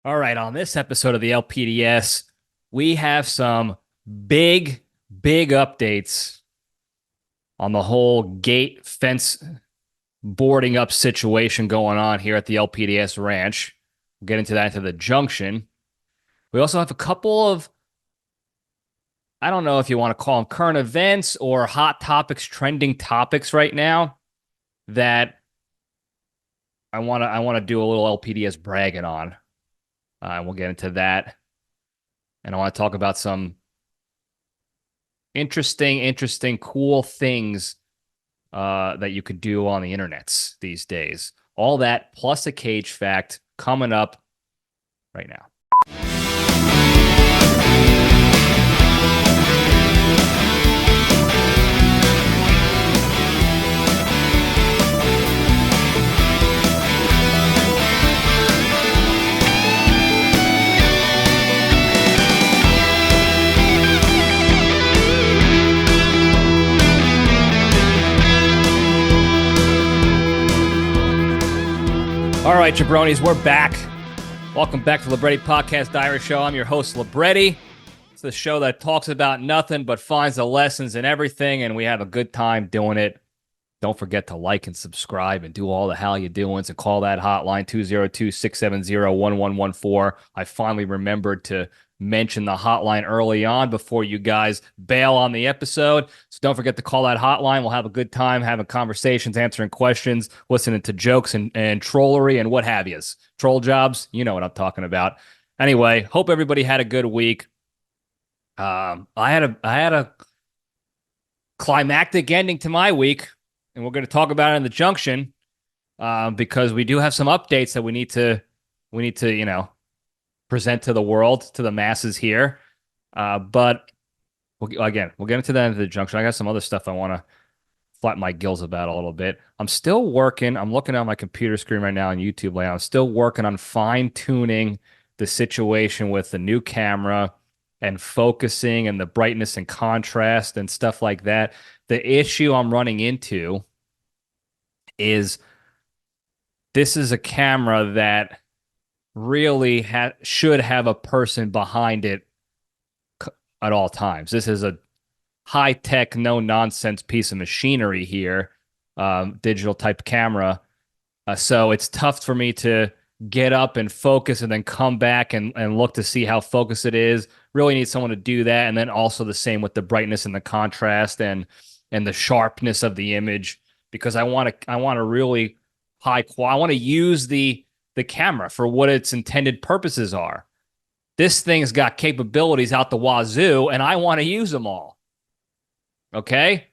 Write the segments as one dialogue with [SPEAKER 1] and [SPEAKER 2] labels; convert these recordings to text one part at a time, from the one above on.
[SPEAKER 1] All right, on this episode of the LPDS, we have some big, big updates on the whole gate fence boarding up situation going on here at the LPDS ranch. We'll get into that into the junction. We also have a couple of, I don't know if you want to call them current events or hot topics, trending topics right now that I want to do a little LPDS bragging on. We'll get into that. And I want to talk about some interesting, cool things that you could do on the internets these days. All that plus a cage fact coming up right now. All right, Jabronis, we're back. Welcome back to the Libretti Podcast Diary Show. I'm your host, Libretti. It's the show that talks about nothing but finds the lessons in everything, and we have a good time doing it. Don't forget to like and subscribe and do all the how you doings and call that hotline 202-670-1114. I finally remembered to mention the hotline early on before you guys bail on the episode. So don't forget to call that hotline. We'll have a good time having conversations, answering questions, listening to jokes and trollery and what have yous. Troll jobs, you know what I'm talking about. Anyway, hope everybody had a good week. I had a climactic ending to my week, and we're going to talk about it in the junction because we do have some updates that we need to present to the world, to the masses here. But we'll get into that in the junction. I got some other stuff I want to flatten my gills about a little bit. I'm still working. I'm looking at my computer screen right now on YouTube layout. I'm still working on fine-tuning the situation with the new camera and focusing and the brightness and contrast and stuff like that. The issue I'm running into is this is a camera that really should have a person behind it at all times. This is a high-tech, no-nonsense piece of machinery here, digital type camera. So it's tough for me to get up and focus and then come back and look to see how focused it is. Really need someone to do that. And then also the same with the brightness and the contrast and the sharpness of the image, because I want to really high quality. I want to use the camera for what its intended purposes are. This thing's got capabilities out the wazoo, and I want to use them all. Okay?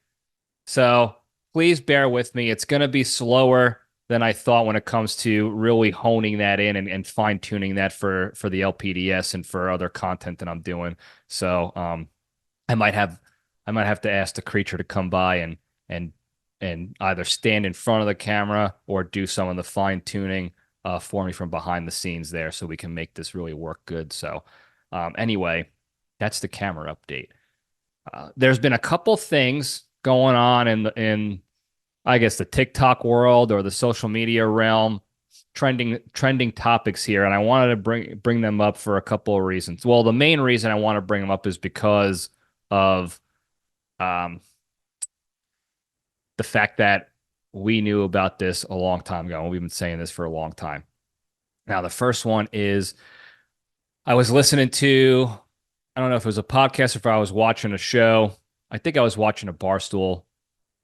[SPEAKER 1] So please bear with me. It's going to be slower than I thought when it comes to really honing that in and fine-tuning that for the LPDS and for other content that I'm doing. So I might have to ask the creature to come by and either stand in front of the camera or do some of the fine-tuning for me from behind the scenes there, so we can make this really work good. So anyway, that's the camera update. There's been a couple things going on in I guess the TikTok world or the social media realm, trending topics here, and I wanted to bring them up for a couple of reasons. Well, the main reason I want to bring them up is because of the fact that we knew about this a long time ago, and we've been saying this for a long time. Now, the first one is I was listening to, I don't know if it was a podcast or if I was watching a show. I think I was watching a Barstool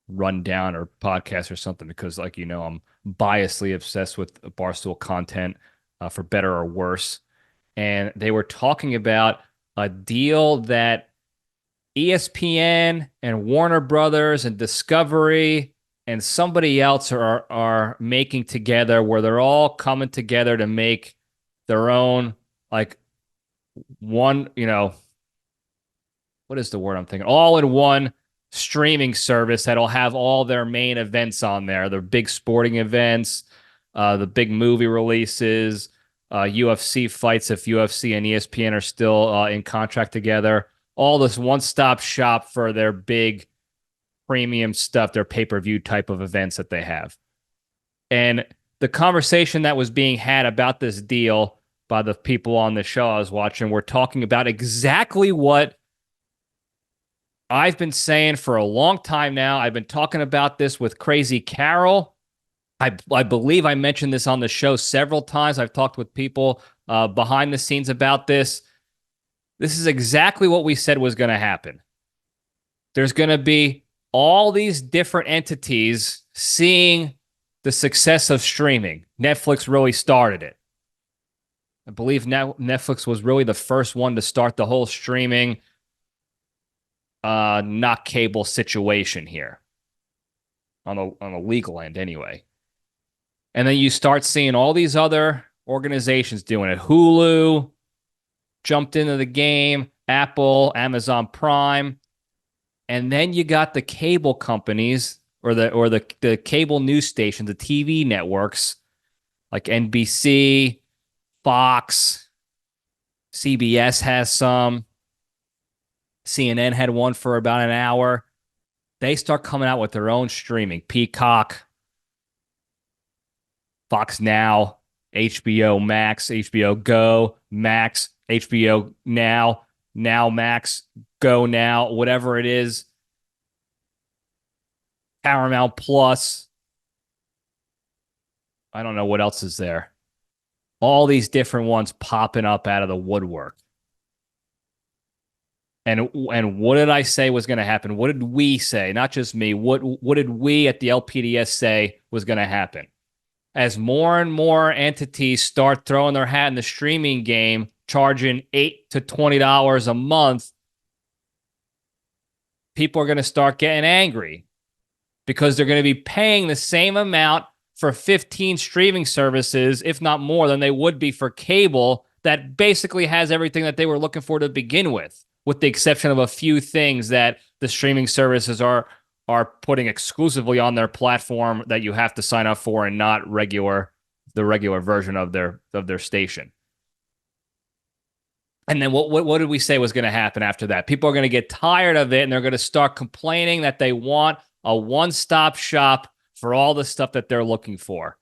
[SPEAKER 1] rundown or podcast or something because, like, I'm biasly obsessed with Barstool content for better or worse. And they were talking about a deal that ESPN and Warner Brothers and Discovery and somebody else are making together, where they're all coming together to make their own, like, one, what is the word I'm thinking? All-in-one streaming service that'll have all their main events on there, their big sporting events, the big movie releases, UFC fights if UFC and ESPN are still in contract together. All this one-stop shop for their big premium stuff, their pay-per-view type of events that they have. And the conversation that was being had about this deal by the people on the show I was watching were talking about exactly what I've been saying for a long time now. I've been talking about this with Crazy Carol. I believe I mentioned this on the show several times. I've talked with people behind the scenes about this. This is exactly what we said was going to happen. There's going to be all these different entities seeing the success of streaming. Netflix really started it. I believe Netflix was really the first one to start the whole streaming, not cable situation here on the legal end anyway. And then you start seeing all these other organizations doing it. Hulu jumped into the game, Apple, Amazon Prime. And then you got the cable companies or the cable news stations, the TV networks like NBC, Fox, CBS has some. CNN had one for about an hour. They start coming out with their own streaming. Peacock, Fox Now, HBO Max, HBO Go, Max, HBO Now, Now Max, Go Now, whatever it is. Paramount Plus. I don't know what else is there. All these different ones popping up out of the woodwork. And what did I say was going to happen? What did we say? Not just me. What did we at the LPDS say was going to happen? As more and more entities start throwing their hat in the streaming game, charging $8 to $20 a month, people are going to start getting angry because they're going to be paying the same amount for 15 streaming services, if not more, than they would be for cable that basically has everything that they were looking for to begin with the exception of a few things that the streaming services are putting exclusively on their platform that you have to sign up for and not the regular version of their station. And then what did we say was going to happen after that? People are going to get tired of it and they're going to start complaining that they want a one-stop shop for all the stuff that they're looking for.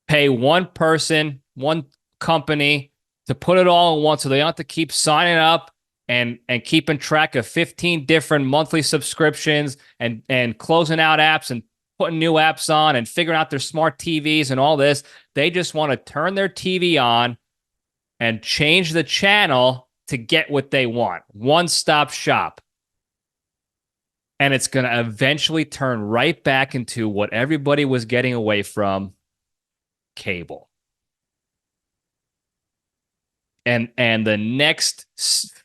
[SPEAKER 1] Pay one person, one company to put it all in one so they don't have to keep signing up and keeping track of 15 different monthly subscriptions and closing out apps and putting new apps on and figuring out their smart TVs and all this. They just want to turn their TV on and change the channel to get what they want. One-stop shop. And it's going to eventually turn right back into what everybody was getting away from, cable. And the next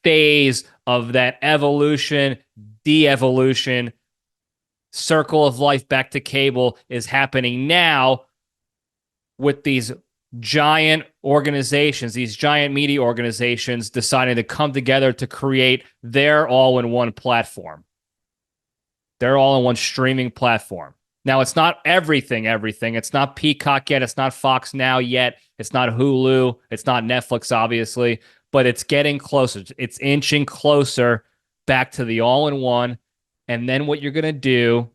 [SPEAKER 1] phase of that evolution, de-evolution, circle of life back to cable is happening now with these giant organizations, these giant media organizations deciding to come together to create their all-in-one platform. Their all-in-one streaming platform. Now, it's not everything. It's not Peacock yet. It's not Fox Now yet. It's not Hulu. It's not Netflix, obviously. But it's getting closer. It's inching closer back to the all-in-one. And then what you're going to do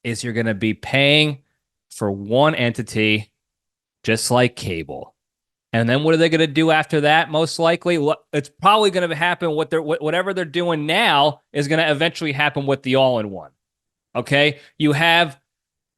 [SPEAKER 1] is you're going to be paying for one entity just like cable. And then what are they going to do after that? Most likely, it's probably going to happen. Whatever they're doing now is going to eventually happen with the all-in-one. Okay, you have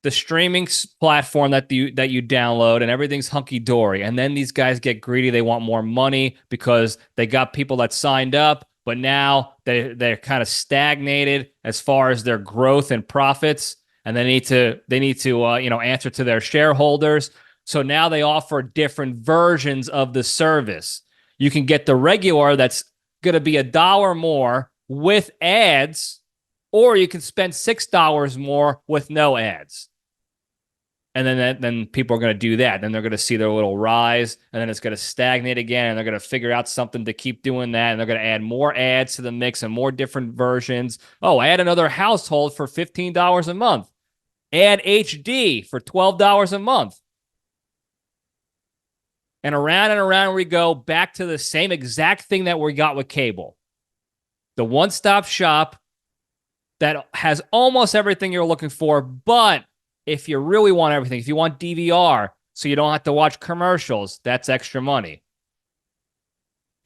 [SPEAKER 1] the streaming platform that you download, and everything's hunky dory. And then these guys get greedy; they want more money because they got people that signed up, but now they're kind of stagnated as far as their growth and profits, and they need to answer to their shareholders. So now they offer different versions of the service. You can get the regular that's going to be $1 more with ads, or you can spend $6 more with no ads. And then people are going to do that. Then they're going to see their little rise, and then it's going to stagnate again, and they're going to figure out something to keep doing that, and they're going to add more ads to the mix and more different versions. Oh, add another household for $15 a month. Add HD for $12 a month. And around we go back to the same exact thing that we got with cable. The one-stop shop that has almost everything you're looking for, but if you really want everything, if you want DVR so you don't have to watch commercials, that's extra money.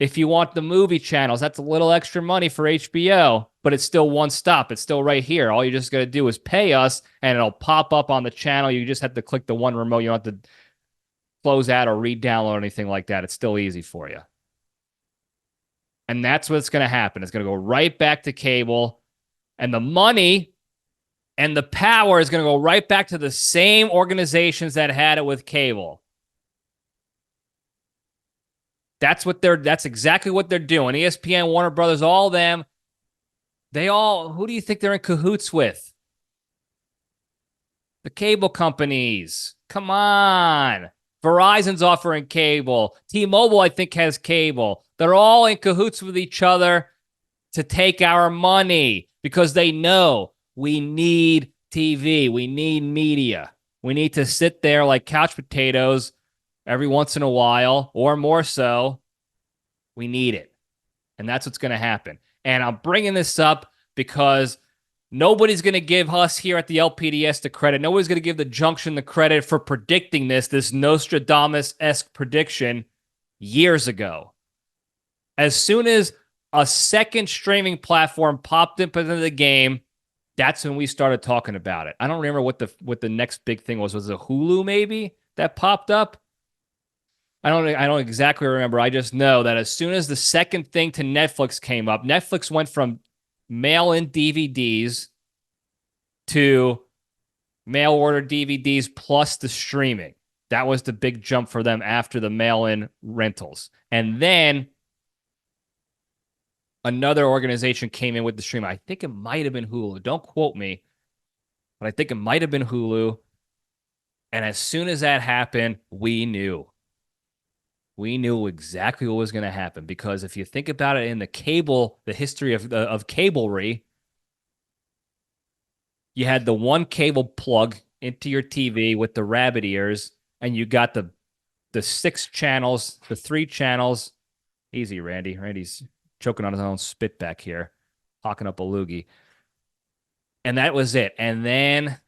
[SPEAKER 1] If you want the movie channels, that's a little extra money for HBO, but it's still one stop. It's still right here. All you just got to do is pay us, and it'll pop up on the channel. You just have to click the one remote. You don't have to close out or re-download anything like that. It's still easy for you. And that's what's going to happen. It's going to go right back to cable, and the money and the power is going to go right back to the same organizations that had it with cable. That's exactly what they're doing. ESPN, Warner Brothers, all of them. Who do you think they're in cahoots with? The cable companies. Come on. Verizon's offering cable. T-Mobile, I think, has cable. They're all in cahoots with each other to take our money because they know we need TV. We need media. We need to sit there like couch potatoes every once in a while, or more so. We need it. And that's what's going to happen. And I'm bringing this up because nobody's going to give us here at the LPDS the credit. Nobody's going to give the Junction the credit for predicting this Nostradamus-esque prediction years ago. As soon as a second streaming platform popped up into the game, that's when we started talking about it. I don't remember what the next big thing was. Was it Hulu maybe that popped up? I don't exactly remember. I just know that as soon as the second thing to Netflix came up, Netflix went from mail-in DVDs to mail-order DVDs plus the streaming. That was the big jump for them after the mail-in rentals. And then another organization came in with the streaming. I think it might have been Hulu. Don't quote me, but I think it might have been Hulu. And as soon as that happened, we knew. We knew exactly what was going to happen, because if you think about it in the history of cablery, you had the one cable plug into your TV with the rabbit ears, and you got the 6 channels, the 3 channels. Easy, Randy. Randy's choking on his own spit back here, hawking up a loogie. And that was it. And then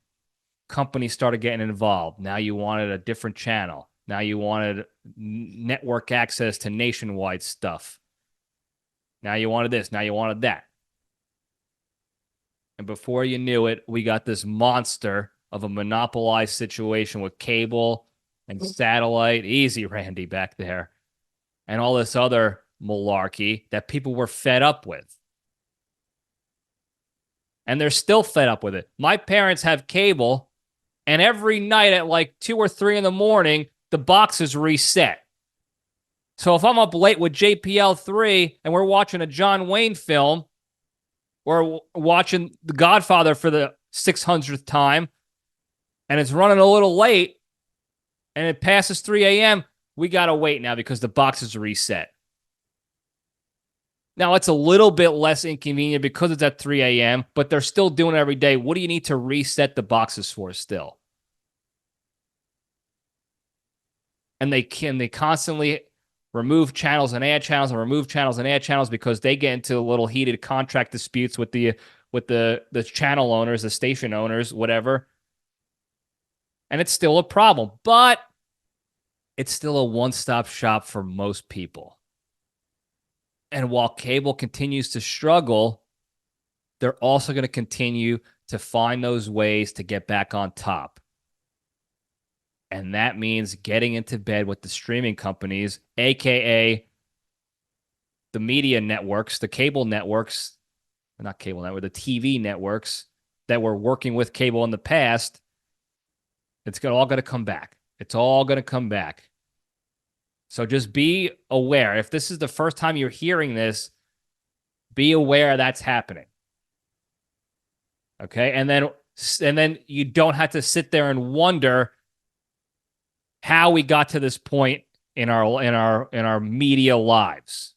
[SPEAKER 1] companies started getting involved. Now you wanted a different channel. Now you wanted network access to nationwide stuff. Now you wanted this. Now you wanted that. And before you knew it, we got this monster of a monopolized situation with cable and satellite. Easy, Randy, back there. And all this other malarkey that people were fed up with. And they're still fed up with it. My parents have cable, and every night at like 2 or 3 in the morning, the box is reset. So if I'm up late with JPL3 and we're watching a John Wayne film, or watching The Godfather for the 600th time, and it's running a little late, and it passes 3 a.m., we got to wait now because the box is reset. Now, it's a little bit less inconvenient because it's at 3 a.m., but they're still doing it every day. What do you need to reset the boxes for still? And they constantly remove channels and add channels and remove channels and add channels because they get into little heated contract disputes with the channel owners, the station owners, whatever. And it's still a problem, but it's still a one-stop shop for most people. And while cable continues to struggle, they're also going to continue to find those ways to get back on top. And that means getting into bed with the streaming companies, a.k.a. the media networks, the cable networks, not cable network, the TV networks that were working with cable in the past. It's all going to come back. It's all going to come back. So just be aware. If this is the first time you're hearing this, be aware that's happening. Okay? And then you don't have to sit there and wonder how we got to this point in our media lives.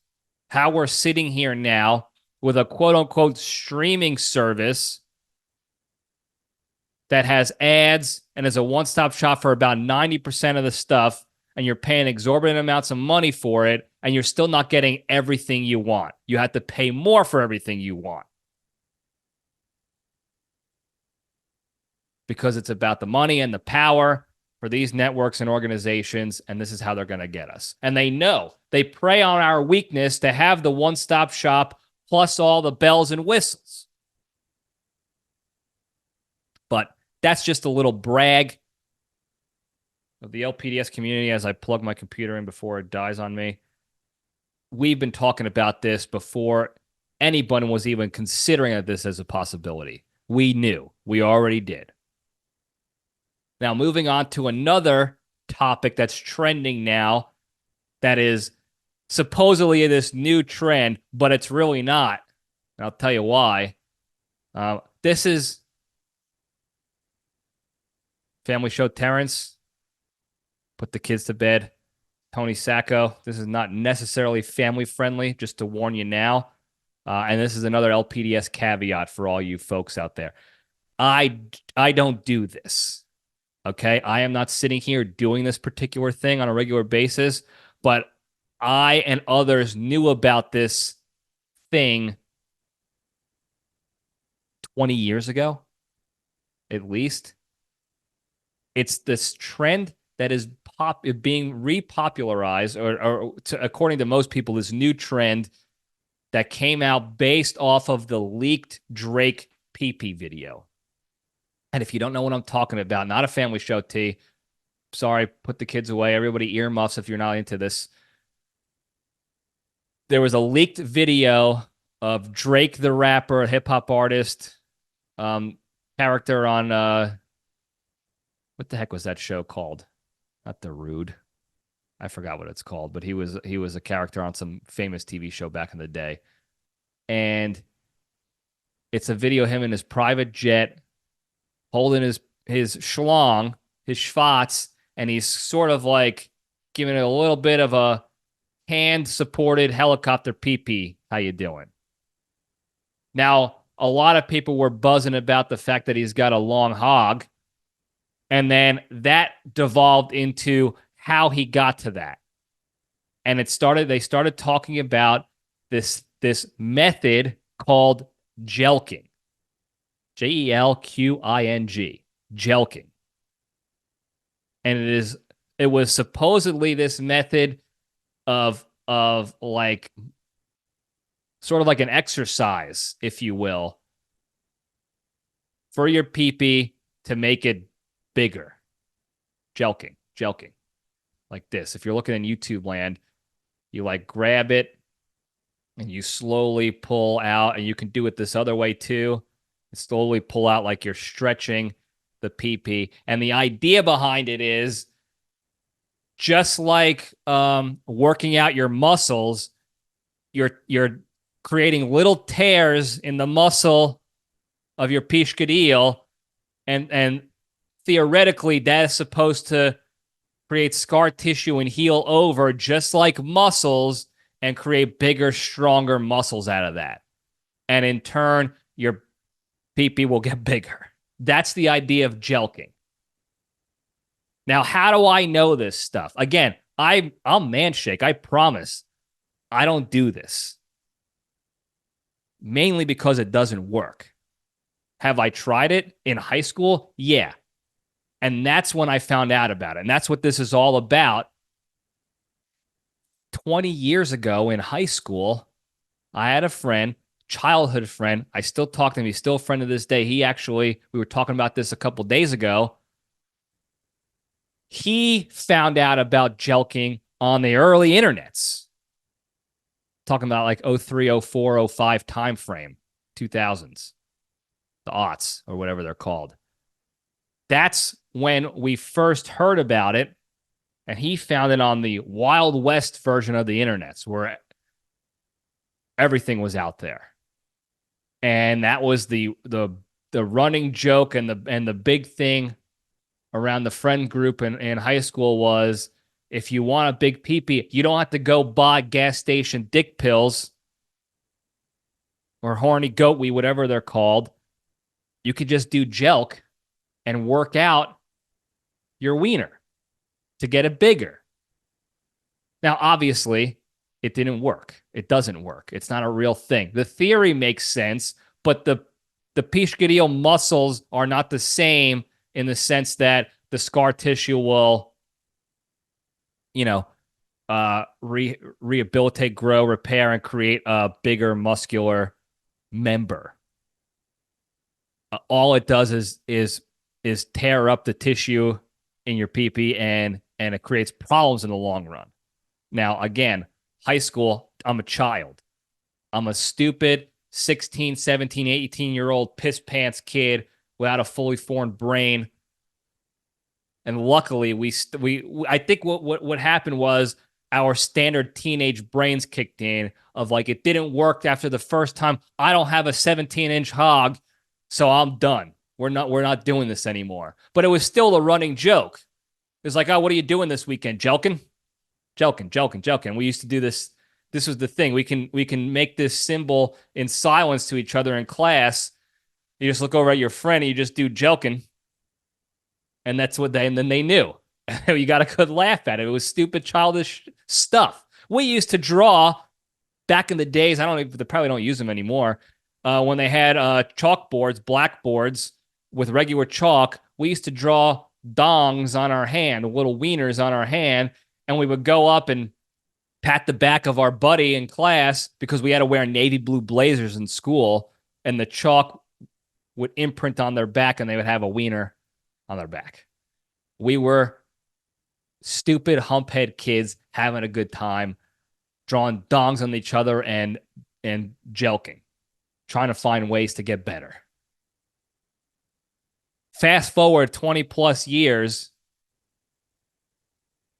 [SPEAKER 1] How we're sitting here now with a quote-unquote streaming service that has ads and is a one-stop shop for about 90% of the stuff, and you're paying exorbitant amounts of money for it, and you're still not getting everything you want. You have to pay more for everything you want. Because it's about the money and the power for these networks and organizations, and this is how they're going to get us. And they know. They prey on our weakness to have the one-stop shop plus all the bells and whistles. But that's just a little brag of the LPDS community as I plug my computer in before it dies on me. We've been talking about this before anybody was even considering this as a possibility. We knew. We already did. Now, moving on to another topic that's trending now that is supposedly this new trend, but it's really not. And I'll tell you why. This is Family Show Terrence. Put the kids to bed. Tony Sacco. This is not necessarily family friendly, just to warn you now. And this is another LPDS caveat for all you folks out there. I don't do this. Okay, I am not sitting here doing this particular thing on a regular basis, but I and others knew about this thing 20 years ago, at least. It's this trend that is being repopularized, according to most people, this new trend that came out based off of the leaked Drake pee-pee video. And if you don't know what I'm talking about, not a family show, T. Sorry, put the kids away. Everybody earmuffs if you're not into this. There was a leaked video of Drake, the rapper, a hip-hop artist, character on, what the heck was that show called? Not The Rude. I forgot what it's called, but he was a character on some famous TV show back in the day. And it's a video of him in his private jet holding his schlong, his schwatz, and he's sort of like giving it a little bit of a hand-supported helicopter pee-pee. How you doing? Now, a lot of people were buzzing about the fact that he's got a long hog, and then that devolved into how he got to that. And they started talking about this method called jelking. Jelqing. Jelking. And it was supposedly this method of like sort of like an exercise, if you will, for your pee-pee to make it bigger. Jelking. Like this. If you're looking in YouTube land, you like grab it and you slowly pull out, and you can do it this other way too. Slowly pull out like you're stretching the pee-pee. And the idea behind it is just like working out your muscles, you're creating little tears in the muscle of your pishkadil, and theoretically that is supposed to create scar tissue and heal over just like muscles and create bigger, stronger muscles out of that. And in turn, your pee-pee will get bigger. That's the idea of jelking. Now, how do I know this stuff? Again, I'll manshake. I promise I don't do this. Mainly because it doesn't work. Have I tried it in high school? Yeah. And that's when I found out about it. And that's what this is all about. 20 years ago in high school, I had a friend, childhood friend. I still talk to him. He's still a friend to this day. We were talking about this a couple days ago. He found out about jelking on the early internets. Talking about like 03, 04, 05 time frame, 2000s, the aughts or whatever they're called. That's when we first heard about it, and he found it on the Wild West version of the internets where everything was out there. And that was the running joke and the big thing around the friend group in high school was, if you want a big pee-pee, you don't have to go buy gas station dick pills or horny goat wee, whatever they're called. You could just do jelk and work out your wiener to get it bigger. Now, obviously, it didn't work. It doesn't work. It's not a real thing. The theory makes sense, but the pishkadil muscles are not the same in the sense that the scar tissue will, you know, rehabilitate, grow, repair, and create a bigger muscular member. All it does is tear up the tissue in your pee-pee, and it creates problems in the long run. Now, again, high school, I'm a child. I'm a stupid 16, 17, 18-year-old piss pants kid without a fully formed brain. And luckily, I think what happened was our standard teenage brains kicked in of like, it didn't work after the first time. I don't have a 17-inch hog, so I'm done. We're not doing this anymore. But it was still a running joke. It was like, oh, what are you doing this weekend? Jelking? Jelking. We used to do this. This was the thing. We can make this symbol in silence to each other in class. You just look over at your friend and you just do jelking. And that's what and then they knew. You got a good laugh at it. It was stupid, childish stuff. We used to draw back in the days. They probably don't use them anymore. When they had chalkboards, blackboards with regular chalk, we used to draw dongs on our hand, little wieners on our hand, and we would go up and pat the back of our buddy in class because we had to wear navy blue blazers in school, and the chalk would imprint on their back, and they would have a wiener on their back. We were stupid humphead kids having a good time, drawing dongs on each other and jelking, trying to find ways to get better. Fast forward 20 plus years,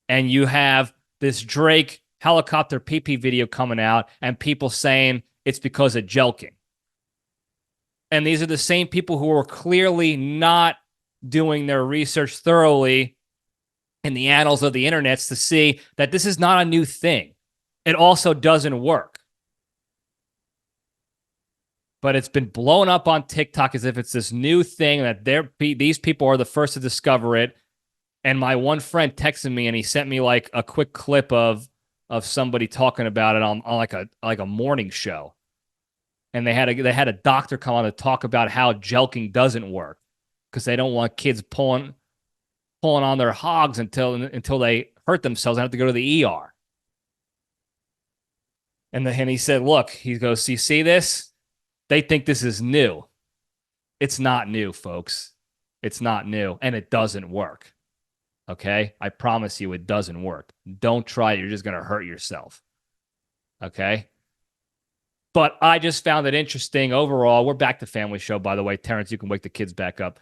[SPEAKER 1] and you have this Drake helicopter pee-pee video coming out, and people saying it's because of jelking. And these are the same people who are clearly not doing their research thoroughly in the annals of the internets to see that this is not a new thing. It also doesn't work. But it's been blown up on TikTok as if it's this new thing that these people are the first to discover it. And my one friend texted me, and he sent me like a quick clip of somebody talking about it on like a morning show. And they had a doctor come on to talk about how jelking doesn't work because they don't want kids pulling on their hogs until they hurt themselves and have to go to the ER. And he said, look, he goes, you see this? They think this is new. It's not new, folks. It's not new, and it doesn't work. Okay? I promise you it doesn't work. Don't try it. You're just going to hurt yourself. Okay? But I just found it interesting overall. We're back to family show, by the way. Terrence, you can wake the kids back up.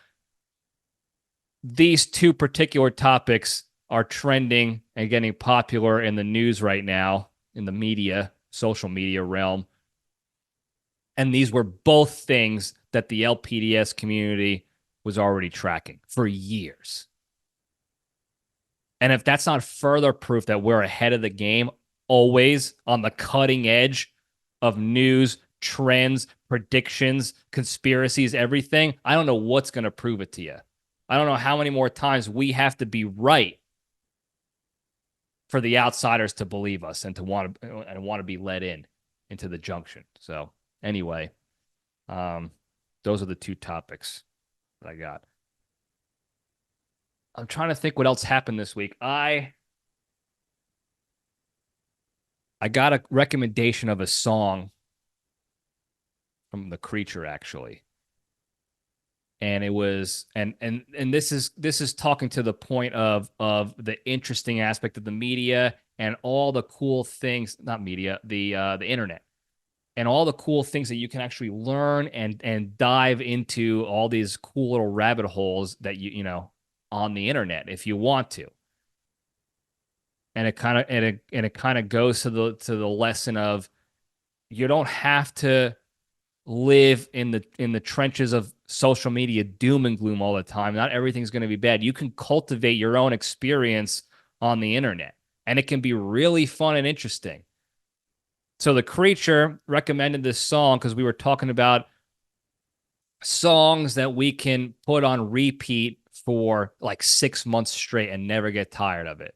[SPEAKER 1] These two particular topics are trending and getting popular in the news right now, in the media, social media realm. And these were both things that the LPDS community was already tracking for years. And if that's not further proof that we're ahead of the game, always on the cutting edge of news, trends, predictions, conspiracies, everything, I don't know what's going to prove it to you. I don't know how many more times we have to be right for the outsiders to believe us and to want to be let into the junction. So anyway, those are the two topics that I got. I'm trying to think what else happened this week. I got a recommendation of a song from The Creature, actually. And it was and this is talking to the point of the interesting aspect of the media and all the cool things, not media, the internet. And all the cool things that you can actually learn and dive into all these cool little rabbit holes that you know on the internet if you want to. And it kind of goes to the lesson of you don't have to live in the trenches of social media doom and gloom all the time. Not everything's going to be bad. You can cultivate your own experience on the internet, and it can be really fun and interesting. So The Creature recommended this song because we were talking about songs that we can put on repeat for like 6 months straight and never get tired of it.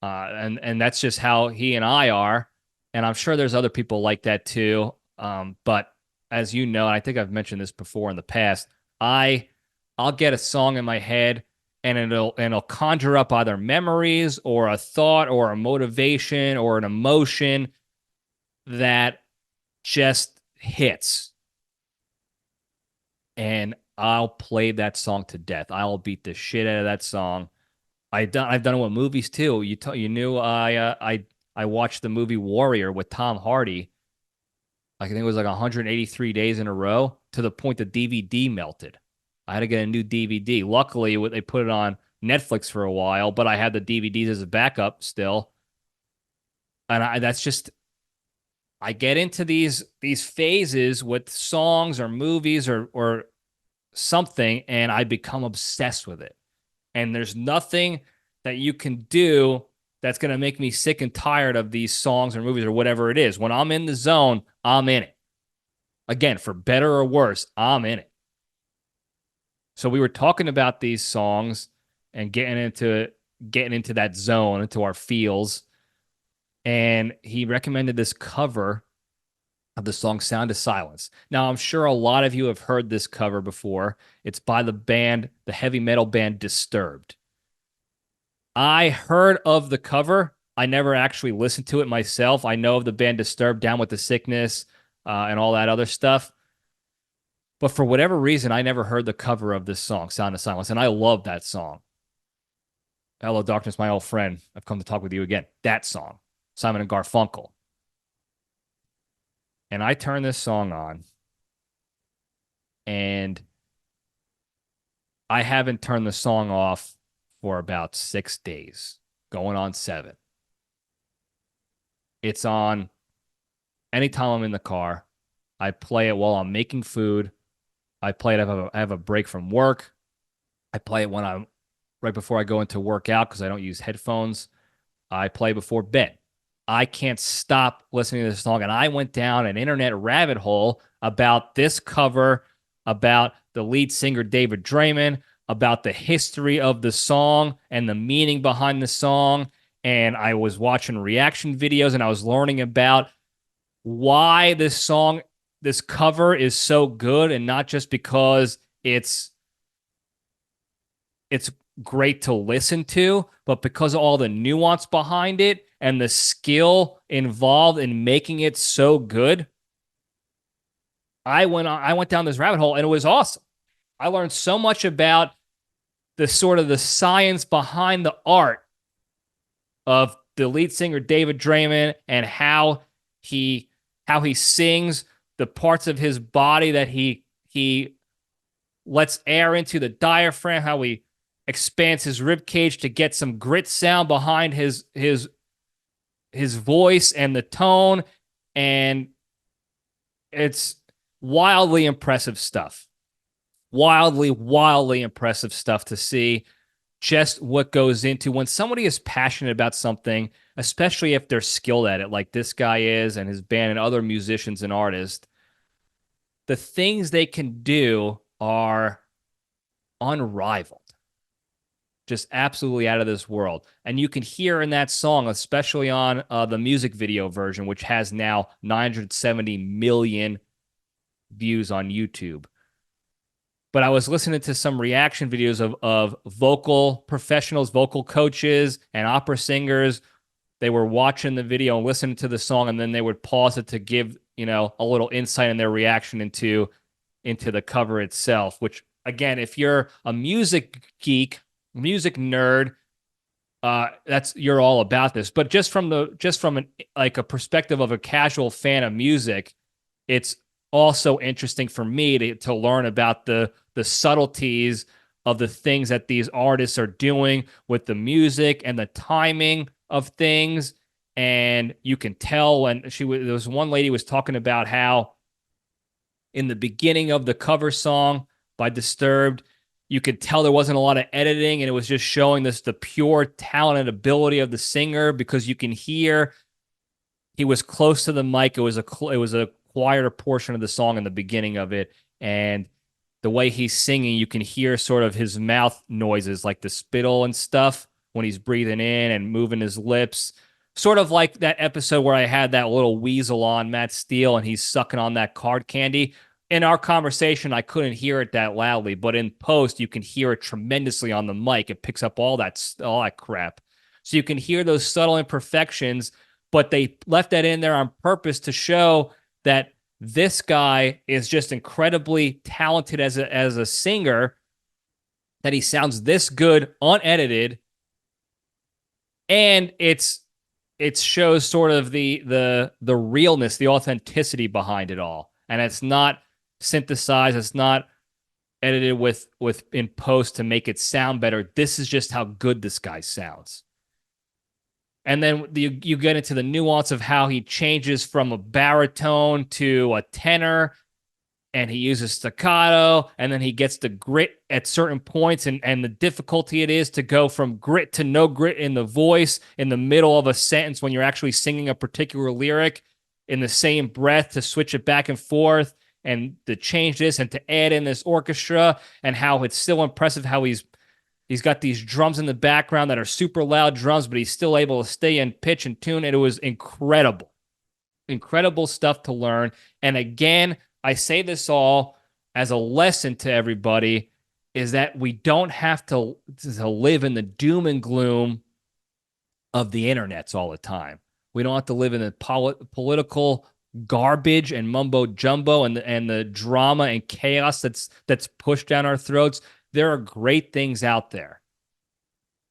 [SPEAKER 1] And that's just how he and I are. And I'm sure there's other people like that too. But as you know, and I think I've mentioned this before in the past, I'll get a song in my head and it'll conjure up either memories or a thought or a motivation or an emotion that just hits. And I'll play that song to death. I'll beat the shit out of that song. I've done it with movies too. You knew I watched the movie Warrior with Tom Hardy. I think it was like 183 days in a row, to the point the DVD melted. I had to get a new DVD. Luckily, they put it on Netflix for a while, but I had the DVDs as a backup still. And that's just, I get into these phases with songs or movies or something, and I become obsessed with it. And there's nothing that you can do that's going to make me sick and tired of these songs or movies or whatever it is. When I'm in the zone, I'm in it. Again, for better or worse, I'm in it. So we were talking about these songs and getting into that zone, into our feels. And he recommended this cover of the song Sound of Silence. Now, I'm sure a lot of you have heard this cover before. It's by the heavy metal band Disturbed. I heard of the cover. I never actually listened to it myself. I know of the band Disturbed, Down with the Sickness, and all that other stuff. But for whatever reason, I never heard the cover of this song, Sound of Silence, and I love that song. Hello, Darkness, my old friend. I've come to talk with you again. That song, Simon and Garfunkel. And I turn this song on, and I haven't turned the song off for about 6 days, going on 7. It's on anytime I'm in the car. I play it while I'm making food. I play it if I have a break from work. I play it when I'm right before I go into work out because I don't use headphones. I play before bed. I can't stop listening to this song. And I went down an internet rabbit hole about this cover, about the lead singer David Draymond, about the history of the song and the meaning behind the song. And I was watching reaction videos, and I was learning about why this cover is so good, and not just because it's great to listen to, but because of all the nuance behind it and the skill involved in making it so good. I went down this rabbit hole, and it was awesome. I learned so much about the sort of the science behind the art of the lead singer David Draymond, and how he sings, the parts of his body that he lets air into the diaphragm, how he expands his rib cage to get some grit sound behind his voice and the tone. And it's wildly impressive stuff. Wildly impressive stuff to see just what goes into when somebody is passionate about something, especially if they're skilled at it, like this guy is, and his band and other musicians and artists. The things they can do are unrivaled, just absolutely out of this world. And you can hear in that song, especially on the music video version, which has now 970 million views on YouTube. But I was listening to some reaction videos of vocal professionals, vocal coaches, and opera singers. They were watching the video and listening to the song, and then they would pause it to give, a little insight in their reaction into the cover itself. Which, again, if you're a music geek, music nerd, you're all about this. But just from a perspective of a casual fan of music, it's also interesting for me to learn about the subtleties of the things that these artists are doing with the music and the timing of things. And you can tell when there was one lady was talking about how in the beginning of the cover song by Disturbed, you could tell there wasn't a lot of editing, and it was just showing the pure talent and ability of the singer, because you can hear he was close to the mic. It was a quieter portion of the song in the beginning of it, and the way he's singing, you can hear sort of his mouth noises, like the spittle and stuff when he's breathing in and moving his lips. Sort of like that episode where I had that little weasel on Matt Steele and he's sucking on that card candy. in our conversation, I couldn't hear it that loudly, but in post, you can hear it tremendously on the mic. It picks up all that crap. So you can hear those subtle imperfections, but they left that in there on purpose to show that this guy is just incredibly talented as a singer, that he sounds this good unedited, and it shows sort of the realness, the authenticity behind it all. And it's not synthesized, it's not edited with in post to make it sound better. This is just how good this guy sounds. And then you get into the nuance of how he changes from a baritone to a tenor, and he uses staccato, and then he gets the grit at certain points, and the difficulty it is to go from grit to no grit in the voice in the middle of a sentence when you're actually singing a particular lyric in the same breath, to switch it back and forth and to change this and to add in this orchestra, and how it's still impressive how he's got these drums in the background that are super loud drums, but he's still able to stay in pitch and tune. And it was incredible stuff to learn. And again, I say this all as a lesson to everybody, is that we don't have to live in the doom and gloom of the internets all the time. We don't have to live in the political garbage and mumbo jumbo and the drama and chaos that's pushed down our throats. There are great things out there,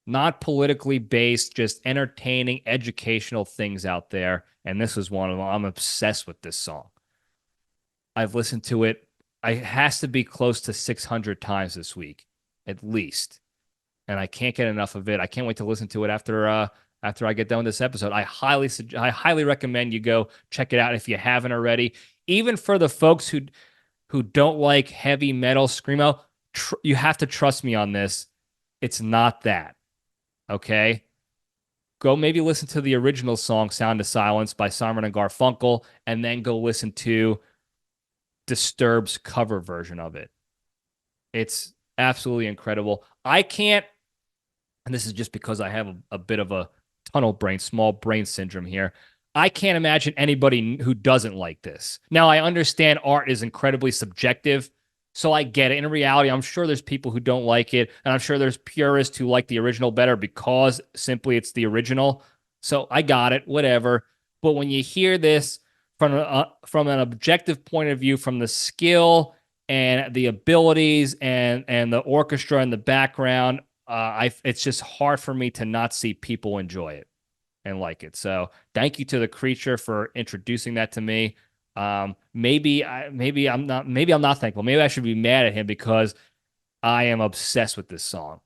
[SPEAKER 1] not politically based, just entertaining, educational things out there. And this is one of them. I'm obsessed with this song. I've listened to it. It has to be close to 600 times this week, at least. And I can't get enough of it. I can't wait to listen to it after I get done with this episode. I highly recommend you go check it out if you haven't already. Even for the folks who don't like heavy metal screamo, you have to trust me on this. It's not that. Okay? Go maybe listen to the original song, Sound of Silence by Simon and Garfunkel, and then go listen to Disturbed's cover version of it. It's absolutely incredible. I can't, and this is just because I have a bit of a small brain syndrome here. I can't imagine anybody who doesn't like this. Now, I understand art is incredibly subjective, so I get it. In reality, I'm sure there's people who don't like it, and I'm sure there's purists who like the original better because simply it's the original. So I got it, whatever. But when you hear this from an objective point of view, from the skill and the abilities and the orchestra in the background, it's just hard for me to not see people enjoy it and like it. So thank you to the Creature for introducing that to me. Maybe I'm not thankful. Maybe I should be mad at him because I am obsessed with this song.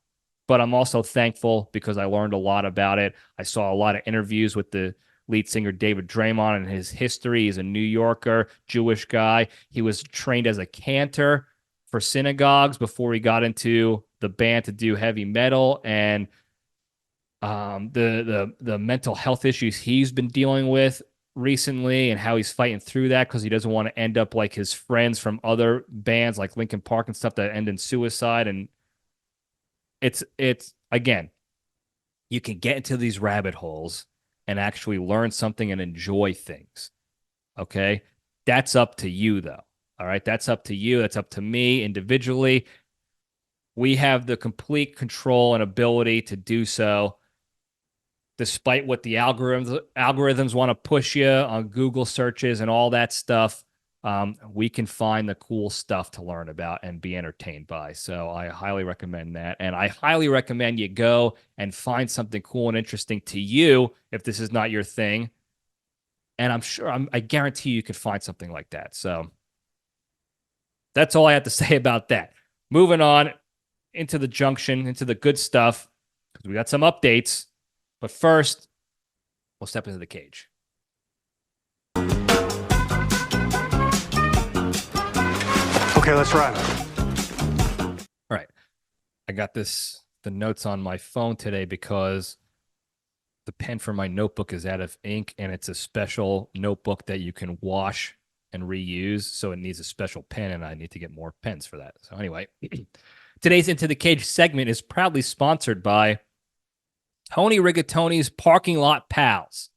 [SPEAKER 1] But I'm also thankful because I learned a lot about it. I saw a lot of interviews with the lead singer David Draymond and his history. He's a New Yorker, Jewish guy. He was trained as a cantor for synagogues before he got into the band to do heavy metal, and the mental health issues he's been dealing with recently and how he's fighting through that because he doesn't want to end up like his friends from other bands like Linkin Park and stuff that end in suicide. And it's again, you can get into these rabbit holes and actually learn something and enjoy things. Okay? That's up to you, though. All right? That's up to you. That's up to me individually. We have the complete control and ability to do so, despite what the algorithms want to push you on Google searches and all that stuff. We can find the cool stuff to learn about and be entertained by. So I highly recommend that. And I highly recommend you go and find something cool and interesting to you if this is not your thing. And I guarantee you could find something like that. So that's all I have to say about that. Moving on into the Junction, into the good stuff, because we got some updates. But first, we'll step into the cage.
[SPEAKER 2] Okay, let's run.
[SPEAKER 1] All right. I got the notes on my phone today because the pen for my notebook is out of ink, and it's a special notebook that you can wash and reuse. So it needs a special pen, and I need to get more pens for that. So anyway, today's Into the Cage segment is proudly sponsored by Tony Rigatoni's Parking Lot Pals.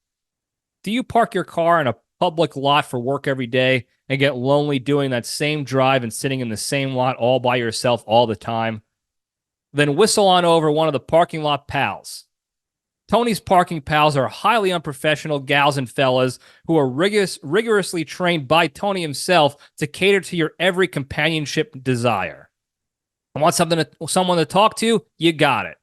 [SPEAKER 1] Do you park your car in a public lot for work every day and get lonely doing that same drive and sitting in the same lot all by yourself all the time? Then whistle on over one of the parking lot pals. Tony's parking pals are highly unprofessional gals and fellas who are rigorously trained by Tony himself to cater to your every companionship desire. Want someone to talk to? You got it.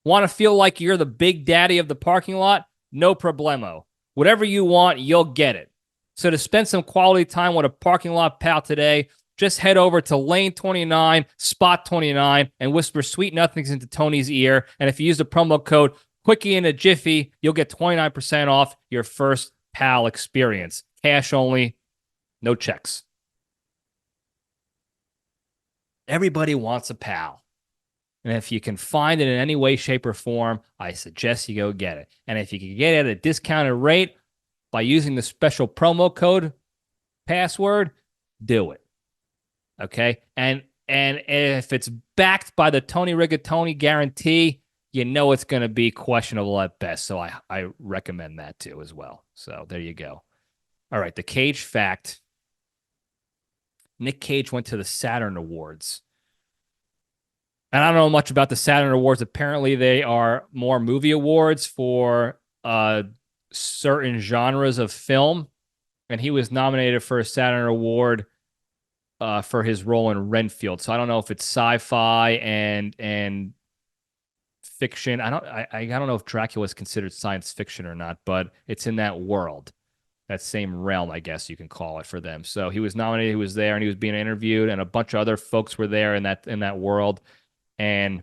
[SPEAKER 1] Want to feel like you're the big daddy of the parking lot? No problemo. Whatever you want, you'll get it. So to spend some quality time with a parking lot pal today, just head over to lane 29, spot 29, and whisper sweet nothings into Tony's ear. And if you use the promo code Quickie in a Jiffy, you'll get 29% off your first pal experience. Cash only, no checks. Everybody wants a pal. And if you can find it in any way, shape, or form, I suggest you go get it. And if you can get it at a discounted rate by using the special promo code password, do it. Okay? And if it's backed by the Tony Rigatoni guarantee, you know it's going to be questionable at best. So I recommend that too as well. So there you go. All right, the Cage fact. Nic Cage went to the Saturn Awards. And I don't know much about the Saturn Awards. Apparently, they are more movie awards for certain genres of film. And he was nominated for a Saturn Award for his role in Renfield. So I don't know if it's sci-fi and fiction. I don't know if Dracula is considered science fiction or not, but it's in that world, that same realm, I guess you can call it for them. So he was nominated, he was there, and he was being interviewed, and a bunch of other folks were there in that world. And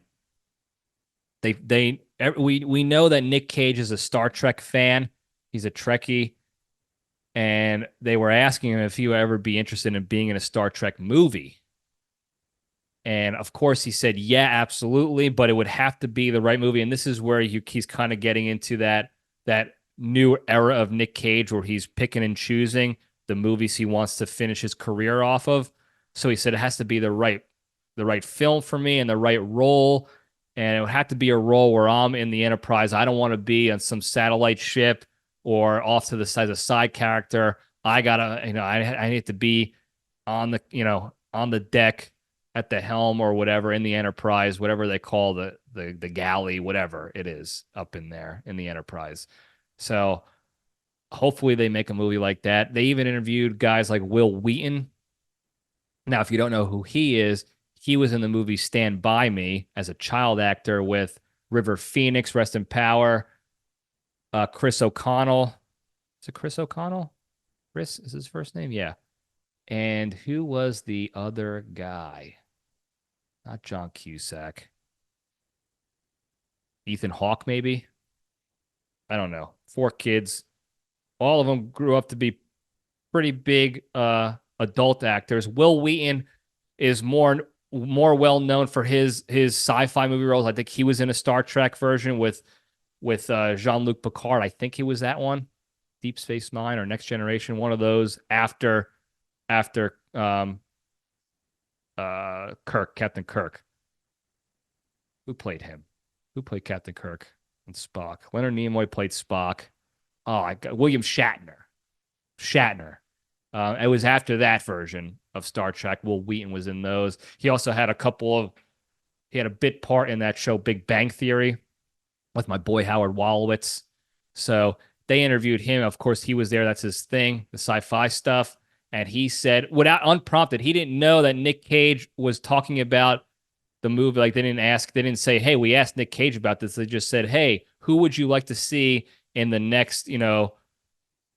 [SPEAKER 1] we know that Nic Cage is a Star Trek fan. He's a Trekkie, and they were asking him if he would ever be interested in being in a Star Trek movie. And of course, he said, yeah, absolutely, but it would have to be the right movie. And this is where he's kind of getting into that new era of Nic Cage where he's picking and choosing the movies he wants to finish his career off of. So he said it has to be the right film for me and the right role. And it would have to be a role where I'm in the Enterprise. I don't want to be on some satellite ship or off to the side as a side character. I need to be on the deck at the helm or whatever in the Enterprise, whatever they call the galley, whatever it is up in there in the Enterprise. So hopefully they make a movie like that. They even interviewed guys like Will Wheaton. Now, if you don't know who he is, he was in the movie Stand By Me as a child actor with River Phoenix, rest in power. Chris O'Connell. Is it Chris O'Connell? Chris is his first name? Yeah. And who was the other guy? Not John Cusack. Ethan Hawke, maybe? I don't know. 4 kids. All of them grew up to be pretty big adult actors. Will Wheaton is more well known for his sci-fi movie roles. I think he was in a Star Trek version with Jean-Luc Picard. I think he was that one. Deep Space Nine or Next Generation, one of those after Captain Kirk. Who played him? Who played Captain Kirk and Spock? Leonard Nimoy played Spock. Oh, William Shatner. It was after that version of Star Trek. Will Wheaton was in those. He also had he had a bit part in that show Big Bang Theory with my boy Howard Wolowitz. So they interviewed him. Of course, he was there. That's his thing, the sci-fi stuff. And he said, without unprompted, he didn't know that Nic Cage was talking about the movie. Like they didn't say, hey, we asked Nic Cage about this. They just said, hey, who would you like to see in the next,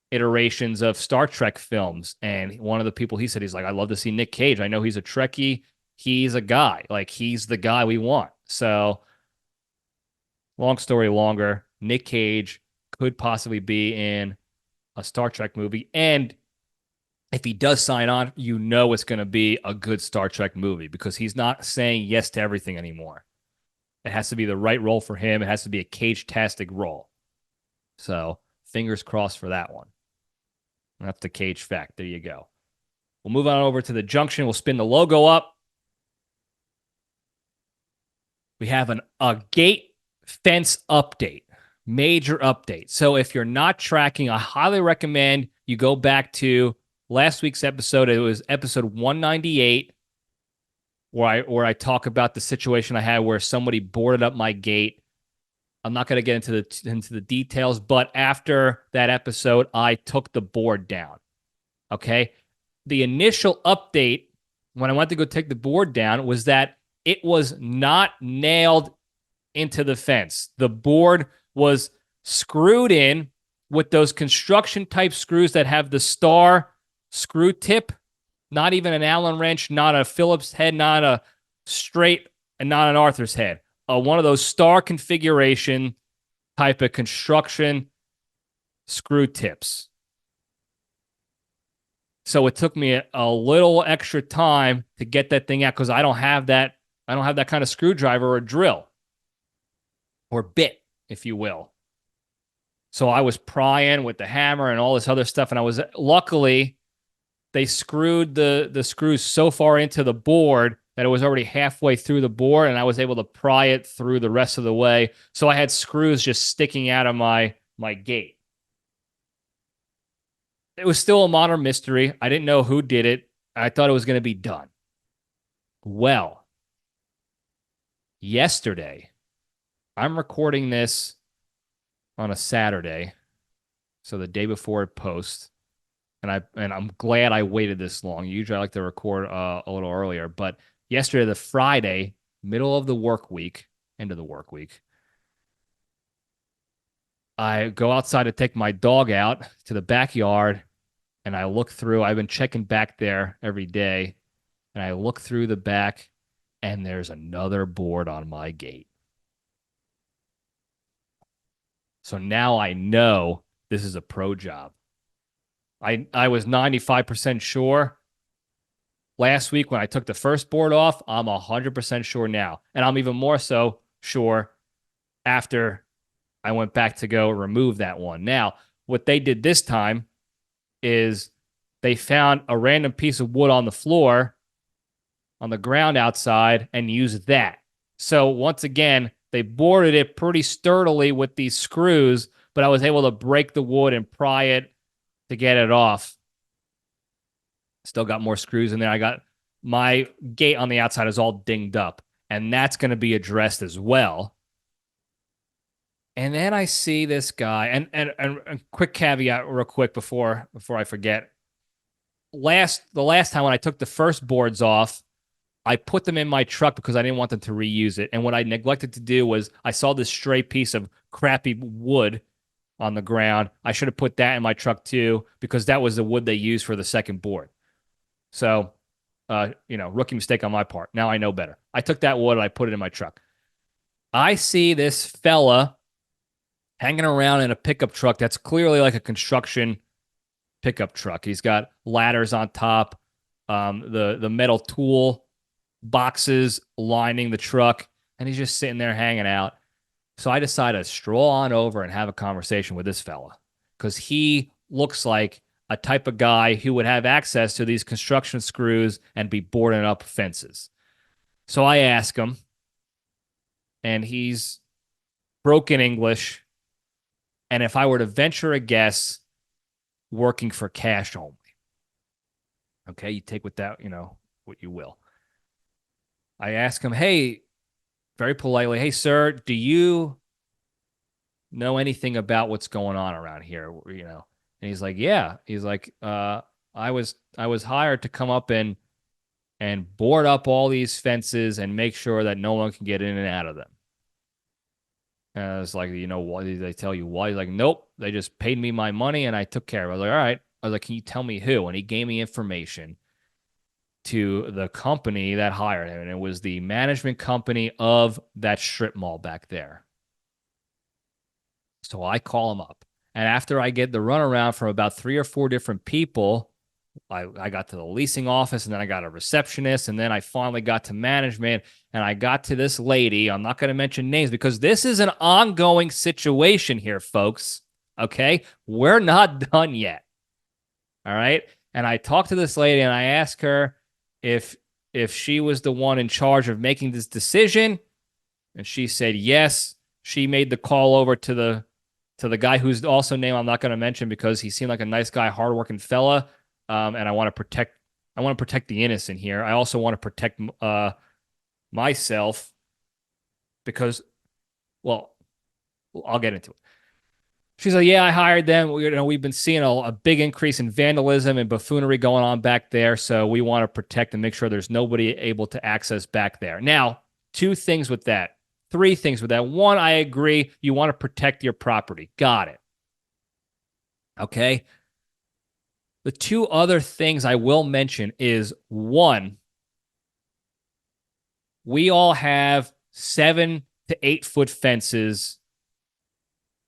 [SPEAKER 1] iterations of Star Trek films? And one of the people he said, he's like, I'd love to see Nic Cage. I know he's a Trekkie. He's a guy. Like he's the guy we want. So long story longer, Nic Cage could possibly be in a Star Trek movie. And if he does sign on, it's going to be a good Star Trek movie because he's not saying yes to everything anymore. It has to be the right role for him. It has to be a Cage-tastic role. So fingers crossed for that one. That's the Cage fact. There you go. We'll move on over to the Junction. We'll spin the logo up. We have a gate fence update. Major update. So if you're not tracking, I highly recommend you go back to last week's episode. It was episode 198, where I talk about the situation I had where somebody boarded up my gate. I'm not going to get into the details, but after that episode, I took the board down. Okay. The initial update when I went to go take the board down was that it was not nailed into the fence. The board was screwed in with those construction type screws that have the star screw tip, not even an Allen wrench, not a Phillips head, not a straight, and not an Arthur's head. One of those star configuration type of construction screw tips. So it took me a little extra time to get that thing out because I don't have that kind of screwdriver or drill or bit, if you will. So I was prying with the hammer and all this other stuff, and luckily they screwed the screws so far into the board that it was already halfway through the board, and I was able to pry it through the rest of the way. So I had screws just sticking out of my gate. It was still a modern mystery. I didn't know who did it. I thought it was going to be done. Well, yesterday, I'm recording this on a Saturday, so the day before it posts, and I'm glad I waited this long. Usually I like to record a little earlier, but yesterday, the Friday, middle of the work week, end of the work week, I go outside to take my dog out to the backyard, and I look through. I've been checking back there every day, and I look through the back, and there's another board on my gate. So now I know this is a pro job. I was 95% sure last week when I took the first board off. I'm 100% sure now. And I'm even more so sure after I went back to go remove that one. Now, what they did this time is they found a random piece of wood on the floor, on the ground outside, and used that. So once again, they boarded it pretty sturdily with these screws, but I was able to break the wood and pry it to get it off. Still got more screws in there. I got my gate on the outside is all dinged up, and that's going to be addressed as well. And then I see this guy, and quick caveat real quick before I forget. The last time when I took the first boards off, I put them in my truck because I didn't want them to reuse it. And what I neglected to do was I saw this stray piece of crappy wood on the ground. I should have put that in my truck too, because that was the wood they used for the second board. So, rookie mistake on my part. Now I know better. I took that wood and I put it in my truck. I see this fella hanging around in a pickup truck that's clearly like a construction pickup truck. He's got ladders on top, the metal tool boxes lining the truck, and he's just sitting there hanging out. So I decided to stroll on over and have a conversation with this fella because he looks like a type of guy who would have access to these construction screws and be boarding up fences. So I ask him, and he's broken English, and if I were to venture a guess, working for cash only. Okay, you take with that, what you will. I ask him, hey, very politely, hey, sir, do you know anything about what's going on around here? And he's like, yeah. He's like, I was hired to come up and board up all these fences and make sure that no one can get in and out of them. And I was like, why did they tell you why? He's like, nope, they just paid me my money and I took care of it. I was like, all right. I was like, can you tell me who? And he gave me information to the company that hired him, and it was the management company of that strip mall back there. So I call him up, and after I get the runaround from about 3 or 4 different people, I got to the leasing office, and then I got a receptionist, and then I finally got to management, and I got to this lady. I'm not going to mention names because this is an ongoing situation here, folks. Okay? We're not done yet. All right? And I talked to this lady, and I asked her if she was the one in charge of making this decision, and she said yes. She made the call over to to the guy who's also named I'm not going to mention because he seemed like a nice guy, hardworking fella, and I want to protect the innocent here. I also want to protect myself because, well, I'll get into it. She's like, yeah, I hired them. We've been seeing a big increase in vandalism and buffoonery going on back there, so we want to protect and make sure there's nobody able to access back there. Now, 2 things with that. 3 things with that. 1, I agree. You want to protect your property. Got it. Okay. The 2 other things I will mention is 1, we all have 7 to 8 foot fences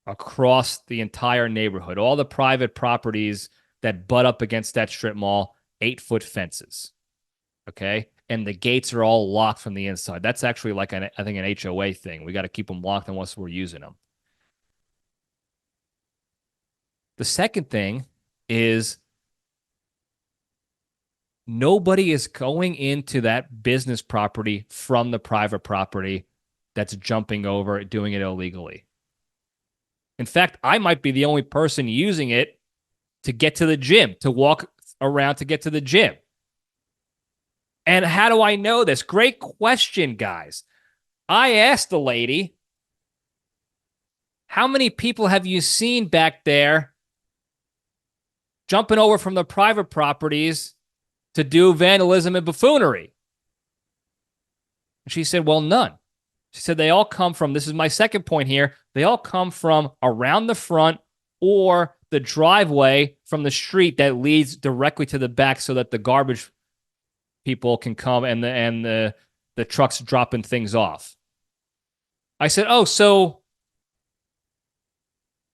[SPEAKER 1] across the entire neighborhood. All the private properties that butt up against that strip mall, 8 foot fences. Okay. And the gates are all locked from the inside. That's actually like, I think, an HOA thing. We got to keep them locked unless we're using them. The second thing is nobody is going into that business property from the private property that's jumping over it, doing it illegally. In fact, I might be the only person using it to get to the gym, to walk around to get to the gym. And how do I know this? Great question, guys. I asked the lady, how many people have you seen back there jumping over from the private properties to do vandalism and buffoonery? And she said, well, none. She said they all come from, this is my second point here, they all come from around the front or the driveway from the street that leads directly to the back so that the garbage people can come and the trucks dropping things off. I said, oh, so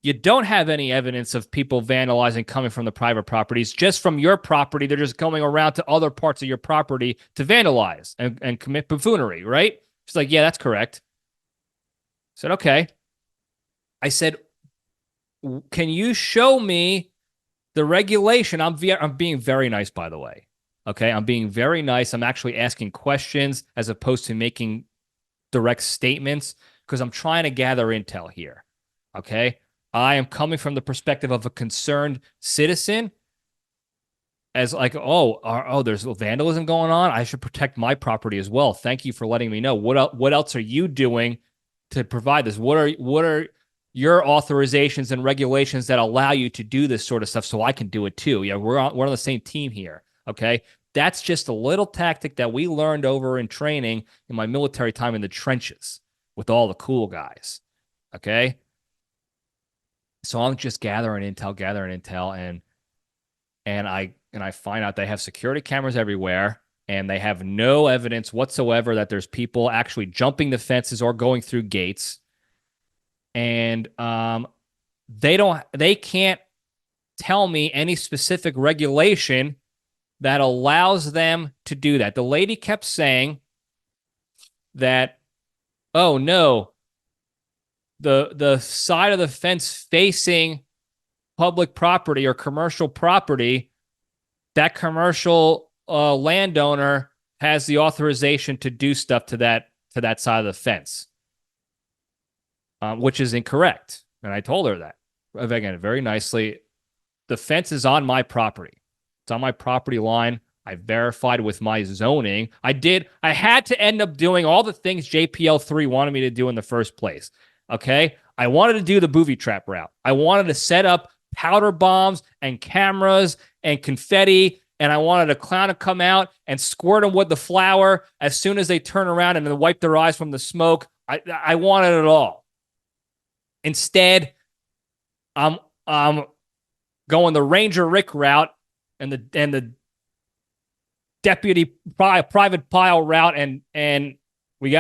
[SPEAKER 1] you don't have any evidence of people vandalizing coming from the private properties. Just from your property, they're just going around to other parts of your property to vandalize and commit buffoonery, right? She's like, yeah, that's correct. I said, okay. I said, can you show me the regulation? I'm being very nice, by the way. Okay, I'm being very nice. I'm actually asking questions as opposed to making direct statements because I'm trying to gather intel here. Okay, I am coming from the perspective of a concerned citizen as like, there's vandalism going on. I should protect my property as well. Thank you for letting me know. What else are you doing to provide this? What are your authorizations and regulations that allow you to do this sort of stuff so I can do it too? Yeah, we're on the same team here. Okay, that's just a little tactic that we learned over in training in my military time in the trenches with all the cool guys. Okay, so I'm just gathering intel, and I find out they have security cameras everywhere, and they have no evidence whatsoever that there's people actually jumping the fences or going through gates. And they can't tell me any specific regulation that allows them to do that. The lady kept saying that, oh no, the side of the fence facing public property or commercial property, that commercial landowner has the authorization to do stuff to that side of the fence, which is incorrect. And I told her that, again, very nicely. The fence is on my property. It's on my property line. I verified with my zoning. I had to end up doing all the things JPL 3 wanted me to do in the first place. Okay? I wanted to do the booby trap route. I wanted to set up powder bombs and cameras and confetti, and I wanted a clown to come out and squirt them with the flour as soon as they turn around and then wipe their eyes from the smoke. I wanted it all. Instead, I'm going the Ranger Rick route and the deputy private pile route, and we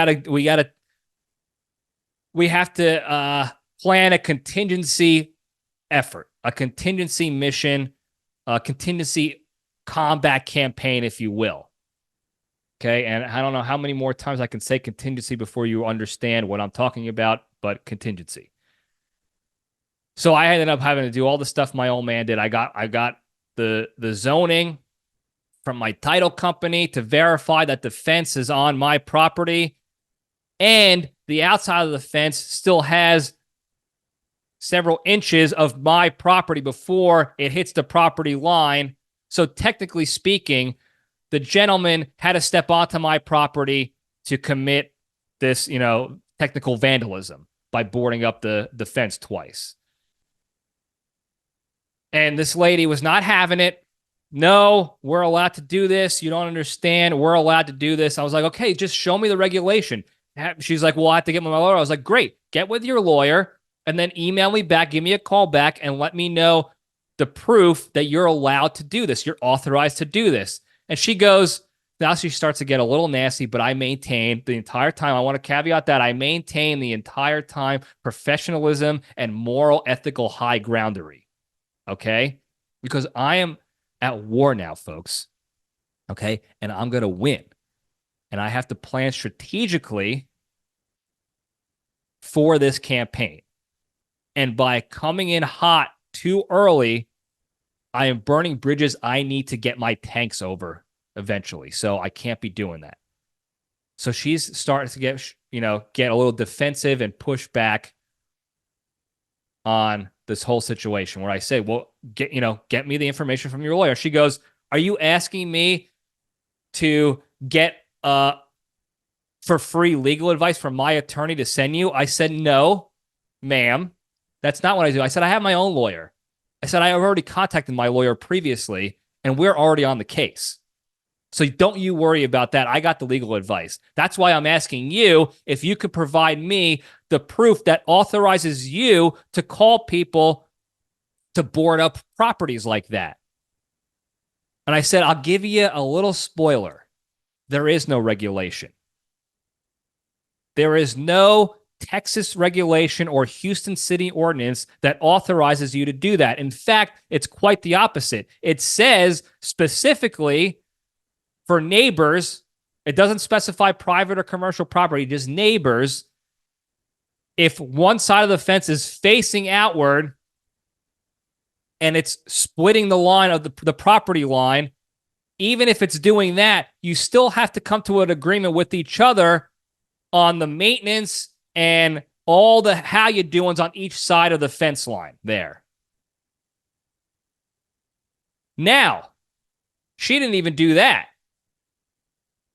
[SPEAKER 1] have to plan a contingency effort, a contingency mission, a contingency combat campaign, if you will. Okay, and I don't know how many more times I can say contingency before you understand what I'm talking about, but contingency. So I ended up having to do all the stuff my old man did. I got the zoning from my title company to verify that the fence is on my property, and the outside of the fence still has several inches of my property before it hits the property line. So technically speaking, the gentleman had to step onto my property to commit this, technical vandalism by boarding up the fence twice. And this lady was not having it. No, we're allowed to do this. You don't understand. We're allowed to do this. I was like, okay, just show me the regulation. She's like, well, I have to get with my lawyer. I was like, great, get with your lawyer and then email me back, give me a call back and let me know the proof that you're allowed to do this. You're authorized to do this. And she goes, now she starts to get a little nasty, but I maintain the entire time. I want to caveat that I maintain the entire time professionalism and moral, ethical high groundery. Okay? Because I am at war now, folks. Okay? And I'm going to win. And I have to plan strategically for this campaign. And by coming in hot too early, I am burning bridges I need to get my tanks over eventually. So I can't be doing that. So she's starting to get a little defensive and push back on this whole situation where I say, well, get me the information from your lawyer. She goes, are you asking me to get for free legal advice from my attorney to send you? I said, no, ma'am, that's not what I do. I said, I have my own lawyer. I said, I have already contacted my lawyer previously and we're already on the case. So don't you worry about that. I got the legal advice. That's why I'm asking you if you could provide me the proof that authorizes you to call people to board up properties like that. And I said, I'll give you a little spoiler. There is no regulation. There is no Texas regulation or Houston city ordinance that authorizes you to do that. In fact, it's quite the opposite. It says specifically for neighbors, it doesn't specify private or commercial property, just neighbors. If one side of the fence is facing outward and it's splitting the line of the property line, even if it's doing that, you still have to come to an agreement with each other on the maintenance and all the how you doings on each side of the fence line there. Now, she didn't even do that.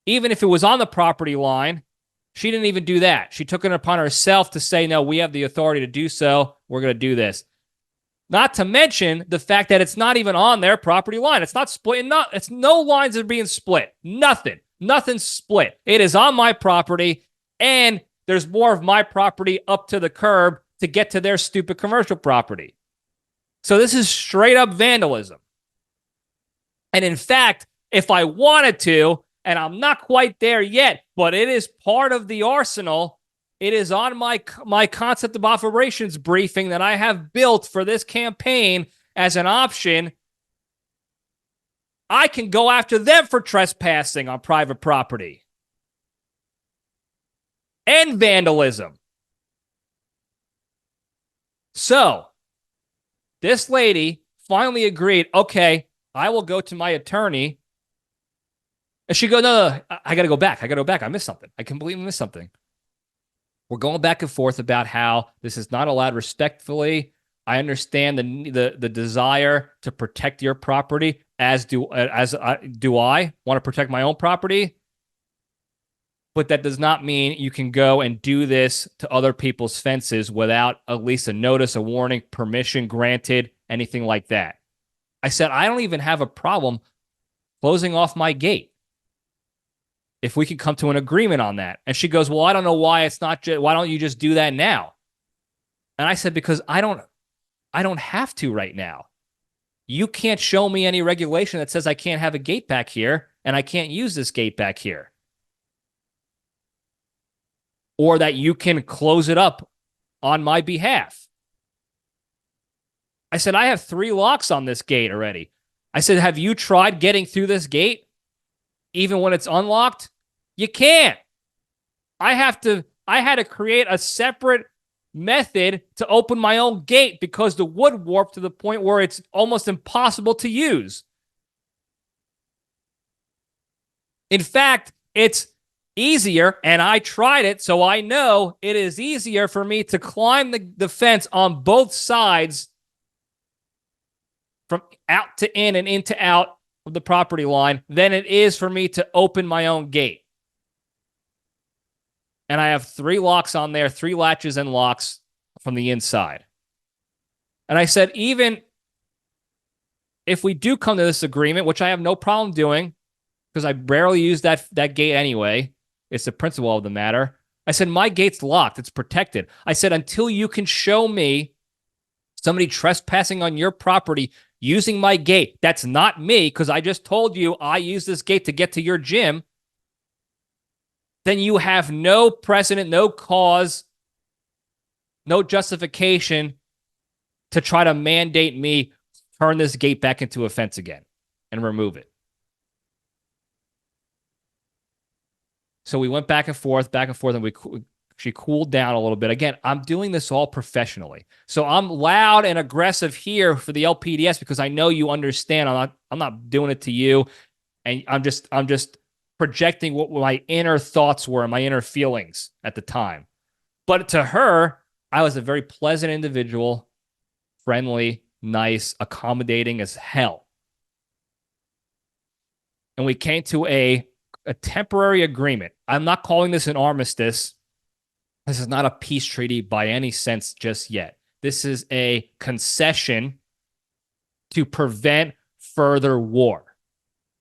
[SPEAKER 1] Even if it was on the property line, she didn't even do that. She took it upon herself to say, no, we have the authority to do so. We're going to do this. Not to mention the fact that it's not even on their property line. It's not split. It's no lines are being split. Nothing's split. It is on my property, and there's more of my property up to the curb to get to their stupid commercial property. So this is straight up vandalism. And in fact, if I wanted to, and I'm not quite there yet, but it is part of the arsenal. It is on my concept of operations briefing that I have built for this campaign as an option. I can go after them for trespassing on private property and vandalism. So this lady finally agreed, okay, I will go to my attorney. And she goes, no, I got to go back. I missed something. I completely missed something. We're going back and forth about how this is not allowed respectfully. I understand the desire to protect your property, as do I want to protect my own property. But that does not mean you can go and do this to other people's fences without at least a notice, a warning, permission granted, anything like that. I said, I don't even have a problem closing off my gate if we could come to an agreement on that. And she goes, well, I don't know why it's not. Why don't you just do that now? And I said, because I don't have to right now. You can't show me any regulation that says I can't have a gate back here and I can't use this gate back here. Or that you can close it up on my behalf. I said, I have 3 locks on this gate already. I said, have you tried getting through this gate? Even when it's unlocked? You can't. I had to create a separate method to open my own gate because the wood warped to the point where it's almost impossible to use. In fact, it's easier, and I tried it, so I know it is easier for me to climb the fence on both sides from out to in and in to out of the property line than it is for me to open my own gate. And I have 3 locks on there, 3 latches and locks from the inside. And I said, even if we do come to this agreement, which I have no problem doing, because I rarely use that gate anyway, it's the principle of the matter. I said, my gate's locked. It's protected. I said, until you can show me somebody trespassing on your property using my gate, that's not me, because I just told you I use this gate to get to your gym, then you have no precedent, no cause, no justification to try to mandate me turn this gate back into a fence again and remove it. So we went back and forth, and she cooled down a little bit. Again, I'm doing this all professionally. So I'm loud and aggressive here for the LPDS because I know you understand. I'm not doing it to you. And I'm just projecting what my inner thoughts were, my inner feelings at the time. But to her, I was a very pleasant individual, friendly, nice, accommodating as hell. And we came to a temporary agreement. I'm not calling this an armistice. This is not a peace treaty by any sense just yet. This is a concession to prevent further war,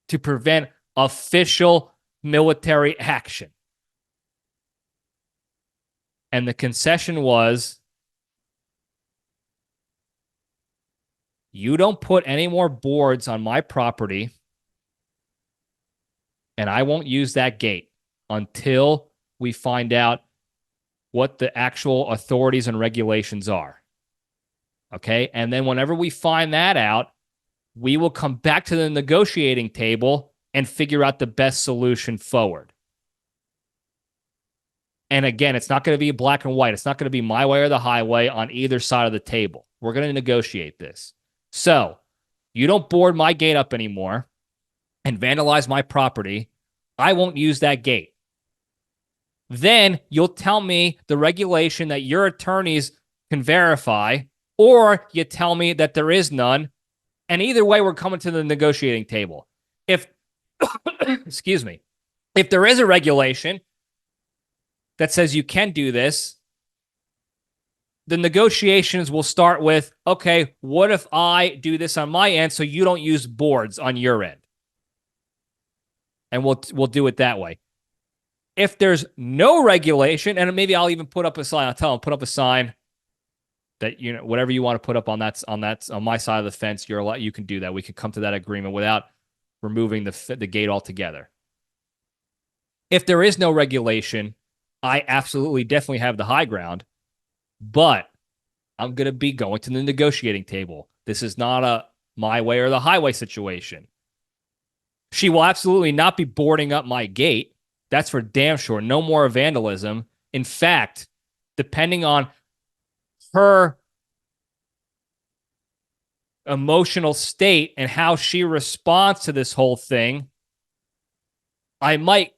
[SPEAKER 1] to prevent official military action. And the concession was, you don't put any more boards on my property, and I won't use that gate until we find out what the actual authorities and regulations are. Okay? And then whenever we find that out, we will come back to the negotiating table and figure out the best solution forward. And again, it's not going to be black and white. It's not going to be my way or the highway on either side of the table. We're going to negotiate this. So you don't board my gate up anymore and vandalize my property. I won't use that gate. Then you'll tell me the regulation that your attorneys can verify, or you tell me that there is none. And either way, we're coming to the negotiating table. If, excuse me, if there is a regulation that says you can do this, the negotiations will start with, okay, what if I do this on my end so you don't use boards on your end? And we'll do it that way. If there's no regulation, and maybe I'll even put up a sign, I'll tell them, put up a sign that, you know, whatever you want to put up on my side of the fence, you can do that. We can come to that agreement without removing the gate altogether. If there is no regulation, I absolutely definitely have the high ground, but I'm going to be going to the negotiating table. This is not a my way or the highway situation. She will absolutely not be boarding up my gate. That's for damn sure. No more vandalism. In fact, depending on her emotional state and how she responds to this whole thing, I might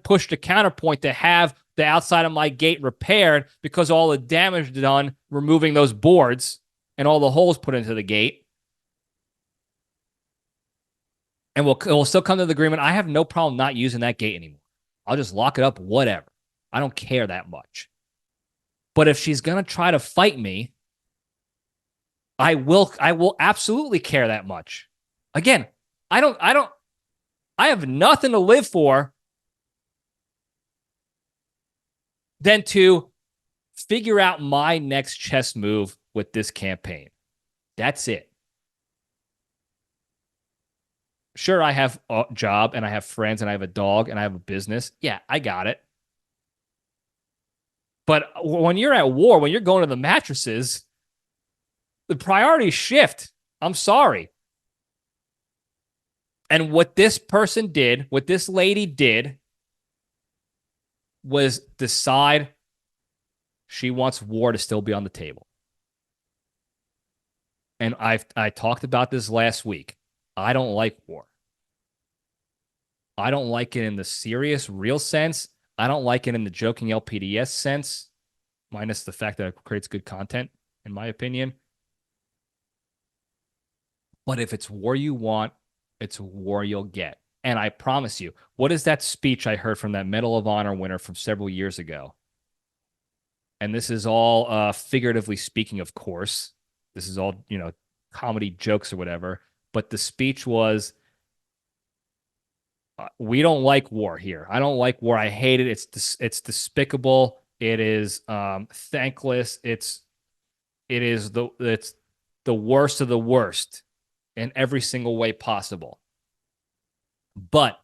[SPEAKER 1] push the counterpoint to have the outside of my gate repaired because all the damage done removing those boards and all the holes put into the gate. And we'll still come to the agreement. I have no problem not using that gate anymore. I'll just lock it up, whatever. I don't care that much. But if she's going to try to fight me, I will absolutely care that much. Again, I have nothing to live for than to figure out my next chess move with this campaign. That's it. Sure, I have a job and I have friends and I have a dog and I have a business. Yeah, I got it. But when you're at war, when you're going to the mattresses, the priorities shift. I'm sorry. And what this person did, what this lady did, was decide she wants war to still be on the table. And I talked about this last week. I don't like war. I don't like it in the serious, real sense. I don't like it in the joking LPDS sense, minus the fact that it creates good content, in my opinion. But if it's war you want, it's war you'll get. And I promise you, what is that speech I heard from that Medal of Honor winner from several years ago? And this is all figuratively speaking, of course. This is all, comedy jokes or whatever. But the speech was, we don't like war here. I don't like war. I hate it. It's despicable. It is thankless. It's the worst of the worst in every single way possible. But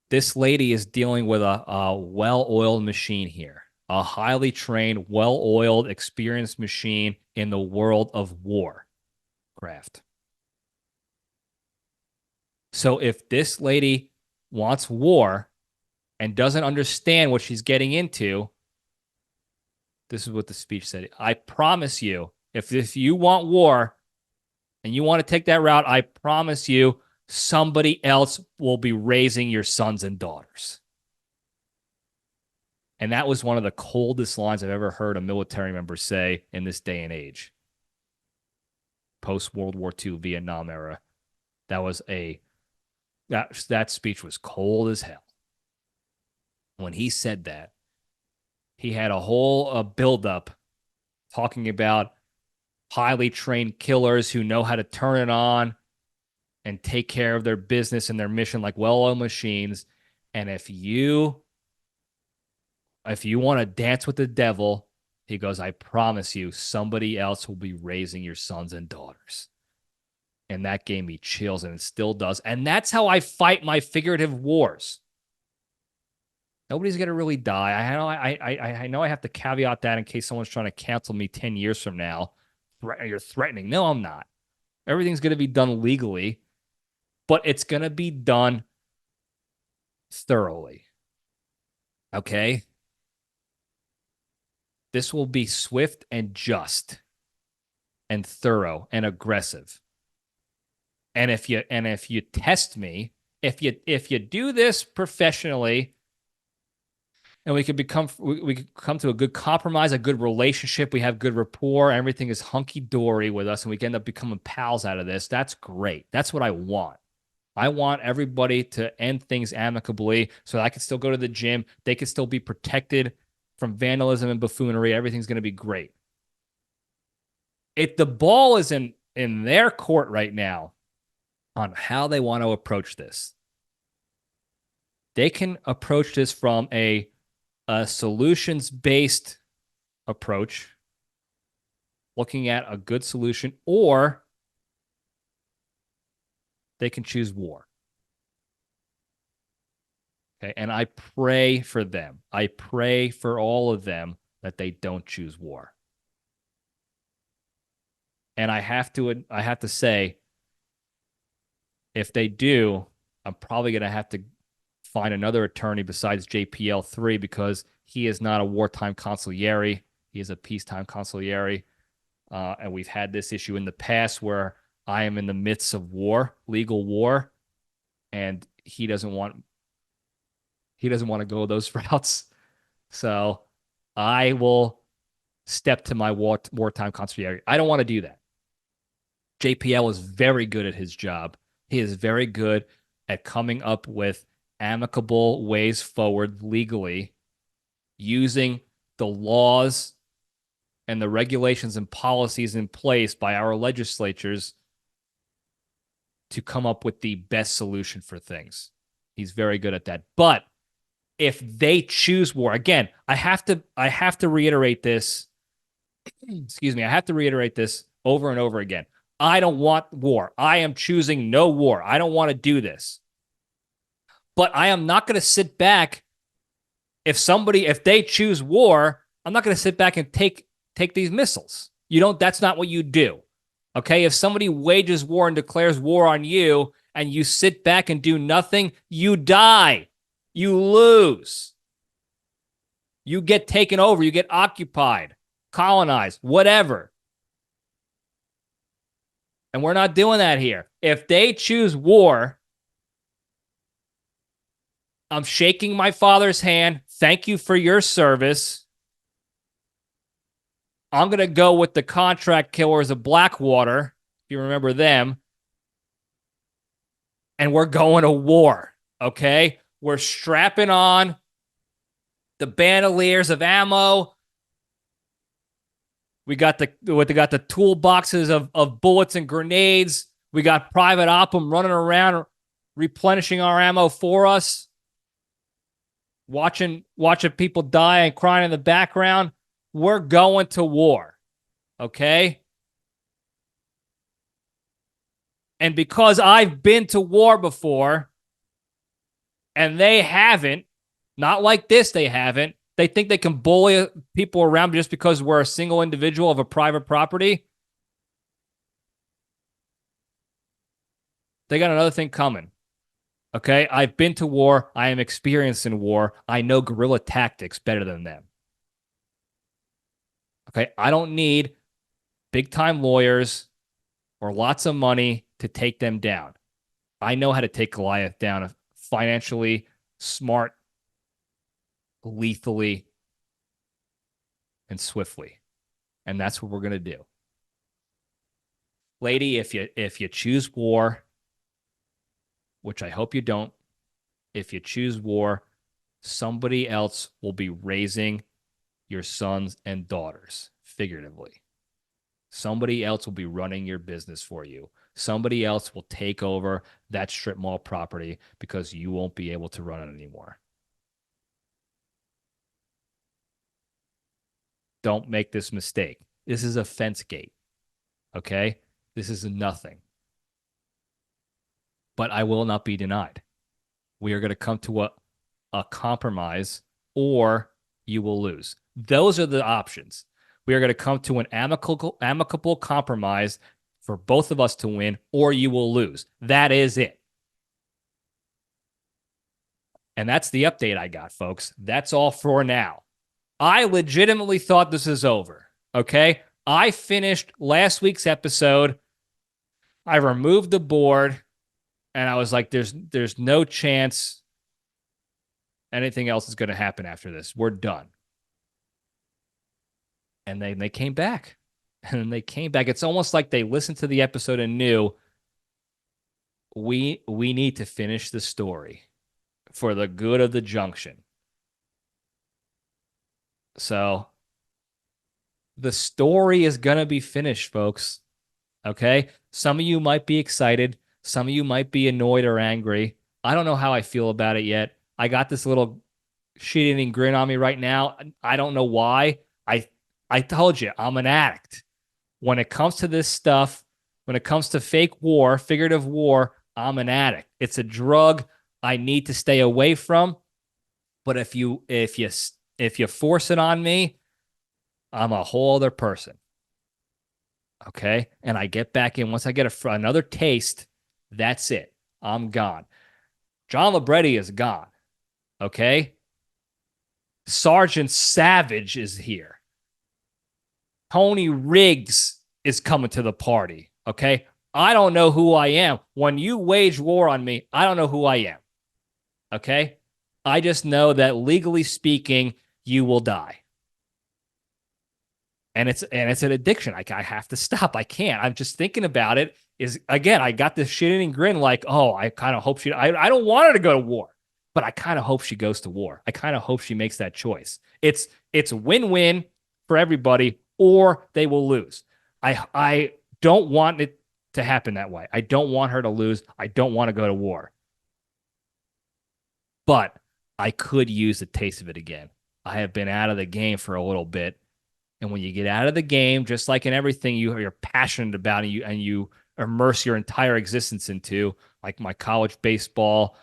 [SPEAKER 1] this lady is dealing with a well-oiled machine here, a highly trained, well-oiled, experienced machine in the world of warcraft. So if this lady wants war and doesn't understand what she's getting into, this is what the speech said. I promise you, if you want war and you want to take that route, I promise you somebody else will be raising your sons and daughters. And that was one of the coldest lines I've ever heard a military member say in this day and age. Post-World War II, Vietnam era. That speech was cold as hell. When he said that, he had a whole buildup talking about highly trained killers who know how to turn it on and take care of their business and their mission like well-oiled machines. And if you want to dance with the devil, he goes, I promise you, somebody else will be raising your sons and daughters. And that gave me chills, and it still does. And that's how I fight my figurative wars. Nobody's going to really die. I know I have to caveat that in case someone's trying to cancel me 10 years from now. You're threatening. No, I'm not. Everything's going to be done legally, but it's going to be done thoroughly. Okay? This will be swift and just and thorough and aggressive. And if you test me, if you do this professionally, and we could come to a good compromise, a good relationship, we have good rapport, everything is hunky-dory with us, and we can end up becoming pals out of this, that's great. That's what I want. I want everybody to end things amicably so that I can still go to the gym. They can still be protected from vandalism and buffoonery. Everything's going to be great. The ball is in their court right now on how they want to approach this. They can approach this from a solutions-based approach, looking at a good solution, or they can choose war. Okay, and I pray for them. I pray for all of them that they don't choose war. And I have to say, if they do, I'm probably going to have to find another attorney besides JPL3 because he is not a wartime consigliere. He is a peacetime consigliere. And we've had this issue in the past where I am in the midst of war, legal war, and he doesn't want to go those routes. So I will step to my wartime consigliere. I don't want to do that. JPL is very good at his job. He is very good at coming up with amicable ways forward legally using the laws and the regulations and policies in place by our legislatures to come up with the best solution for things. He's very good at that. But if they choose war, again, I have to reiterate this. Excuse me. I have to reiterate this over and over again. I don't want war. I am choosing no war. I don't want to do this. But I am not going to sit back if they choose war, I'm not going to sit back and take these missiles. That's not what you do. Okay? If somebody wages war and declares war on you and you sit back and do nothing, you die. You lose. You get taken over. You get occupied, colonized, whatever. And we're not doing that here. If they choose war, I'm shaking my father's hand. Thank you for your service. I'm going to go with the contract killers of Blackwater, if you remember them. And we're going to war, okay? We're strapping on the bandoliers of ammo. We got the toolboxes of bullets and grenades. We got Private Oppum running around replenishing our ammo for us. Watching people die and crying in the background. We're going to war, okay? And because I've been to war before, and they haven't, not like this, they haven't, they think they can bully people around just because we're a single individual of a private property. They got another thing coming. Okay, I've been to war. I am experienced in war. I know guerrilla tactics better than them. Okay, I don't need big-time lawyers or lots of money to take them down. I know how to take Goliath down financially, smart, lethally, and swiftly. And that's what we're going to do. Lady, if you choose war, which I hope you don't, if you choose war, somebody else will be raising your sons and daughters, figuratively. Somebody else will be running your business for you. Somebody else will take over that strip mall property because you won't be able to run it anymore. Don't make this mistake. This is a fence gate. Okay? This is nothing. But I will not be denied. We are going to come to a compromise, or you will lose. Those are the options. We are going to come to an amicable compromise for both of us to win, or you will lose. That is it. And that's the update I got, folks. That's all for now. I legitimately thought this is over, okay? I finished last week's episode. I removed the board, and I was like, there's no chance anything else is going to happen after this. We're done. And they came back. And they came back. It's almost like they listened to the episode and knew we need to finish the story for the good of the Junction. So the story is going to be finished, folks. Okay? Some of you might be excited. Some of you might be annoyed or angry. I don't know how I feel about it yet. I got this little shit-eating grin on me right now. I don't know why. I told you, I'm an addict. When it comes to this stuff, when it comes to fake war, figurative war, I'm an addict. It's a drug I need to stay away from. But if you force it on me, I'm a whole other person. Okay? And I get back in. Once I get another taste, that's it. I'm gone. John Libretti is gone. Okay? Sergeant Savage is here. Tony Riggs is coming to the party. Okay? I don't know who I am. When you wage war on me, I don't know who I am. Okay? I just know that legally speaking, you will die. And it's an addiction. I have to stop. I can't. I'm just thinking about it. Again, I got this shit-eating grin like, oh, I kind of hope I don't want her to go to war, but I kind of hope she goes to war. I kind of hope she makes that choice. It's win-win for everybody, or they will lose. I don't want it to happen that way. I don't want her to lose. I don't want to go to war. But I could use a taste of it again. I have been out of the game for a little bit. And when you get out of the game, just like in everything you're passionate about and you immerse your entire existence into, like my college baseball,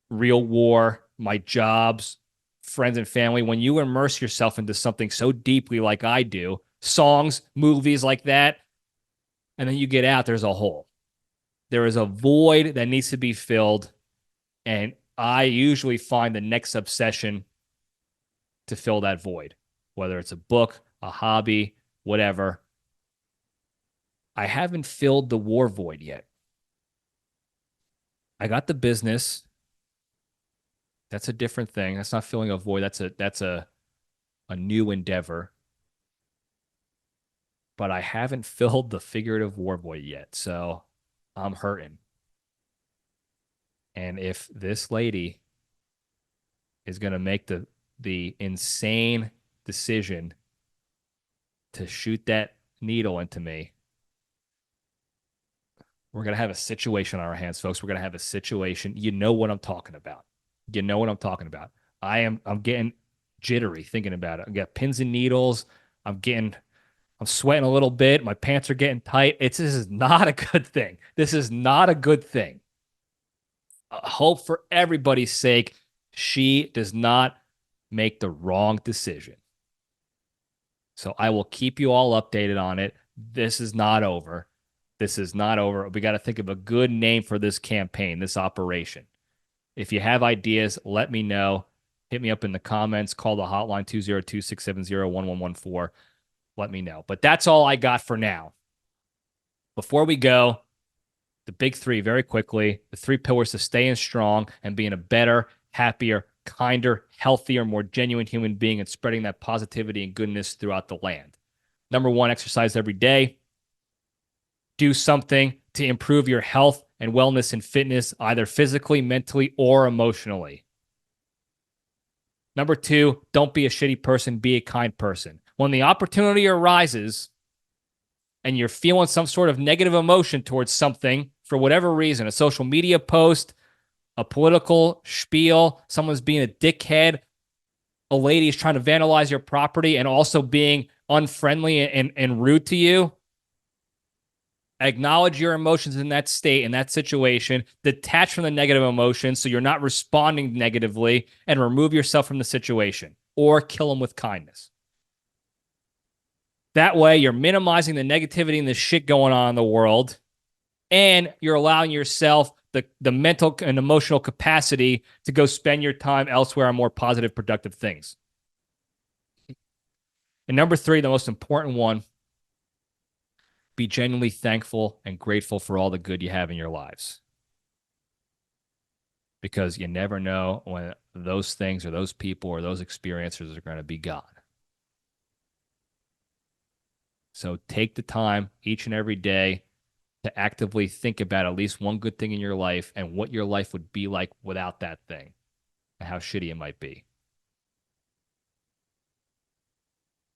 [SPEAKER 1] real war, my jobs, friends and family, when you immerse yourself into something so deeply like I do, songs, movies like that, and then you get out, there's a hole. There is a void that needs to be filled, and I usually find the next obsession to fill that void, whether it's a book, a hobby, whatever. I haven't filled the war void yet. I got the business. That's a different thing. That's not filling a void. That's a new endeavor. But I haven't filled the figurative war void yet, so I'm hurting. And if this lady is going to make the insane decision to shoot that needle into me, we're going to have a situation on our hands, folks. We're going to have a situation. You know what I'm talking about. You know what I'm talking about. I'm getting jittery thinking about it. I got pins and needles. I'm sweating a little bit. My pants are getting tight. This is not a good thing. This is not a good thing. I hope for everybody's sake, she does not make the wrong decision. So I will keep you all updated on it. This is not over. This is not over. We got to think of a good name for this campaign, this operation. If you have ideas, let me know. Hit me up in the comments. Call the hotline 202-670-1114. Let me know. But that's all I got for now. Before we go, the big three very quickly, the 3 pillars to staying strong and being a better, happier, kinder, healthier, more genuine human being and spreading that positivity and goodness throughout the land. Number 1, exercise every day. Do something to improve your health and wellness and fitness, either physically, mentally, or emotionally. Number 2, don't be a shitty person, be a kind person. When the opportunity arises and you're feeling some sort of negative emotion towards something for whatever reason, a social media post, a political spiel, someone's being a dickhead, a lady is trying to vandalize your property and also being unfriendly and rude to you, acknowledge your emotions in that state, in that situation, detach from the negative emotions so you're not responding negatively, and remove yourself from the situation or kill them with kindness. That way, you're minimizing the negativity and the shit going on in the world, and you're allowing yourself the mental and emotional capacity to go spend your time elsewhere on more positive, productive things. And number 3, the most important one, be genuinely thankful and grateful for all the good you have in your lives. Because you never know when those things or those people or those experiences are going to be gone. So take the time each and every day to actively think about at least one good thing in your life and what your life would be like without that thing and how shitty it might be.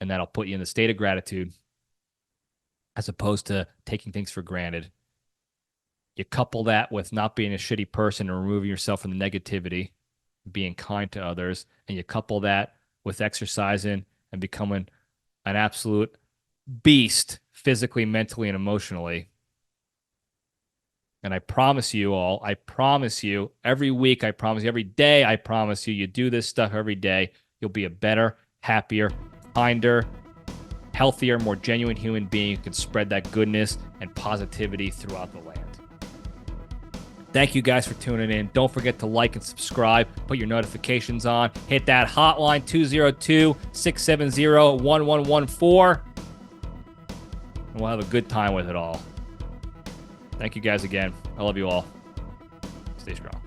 [SPEAKER 1] And that'll put you in the state of gratitude as opposed to taking things for granted. You couple that with not being a shitty person and removing yourself from the negativity, being kind to others, and you couple that with exercising and becoming an absolute beast physically, mentally, and emotionally. And I promise you all, I promise you, every week, I promise you, every day, I promise you, you do this stuff every day, you'll be a better, happier, kinder, healthier, more genuine human being who can spread that goodness and positivity throughout the land. Thank you guys for tuning in. Don't forget to like and subscribe. Put your notifications on. Hit that hotline 202-670-1114. And we'll have a good time with it all. Thank you guys again. I love you all. Stay strong.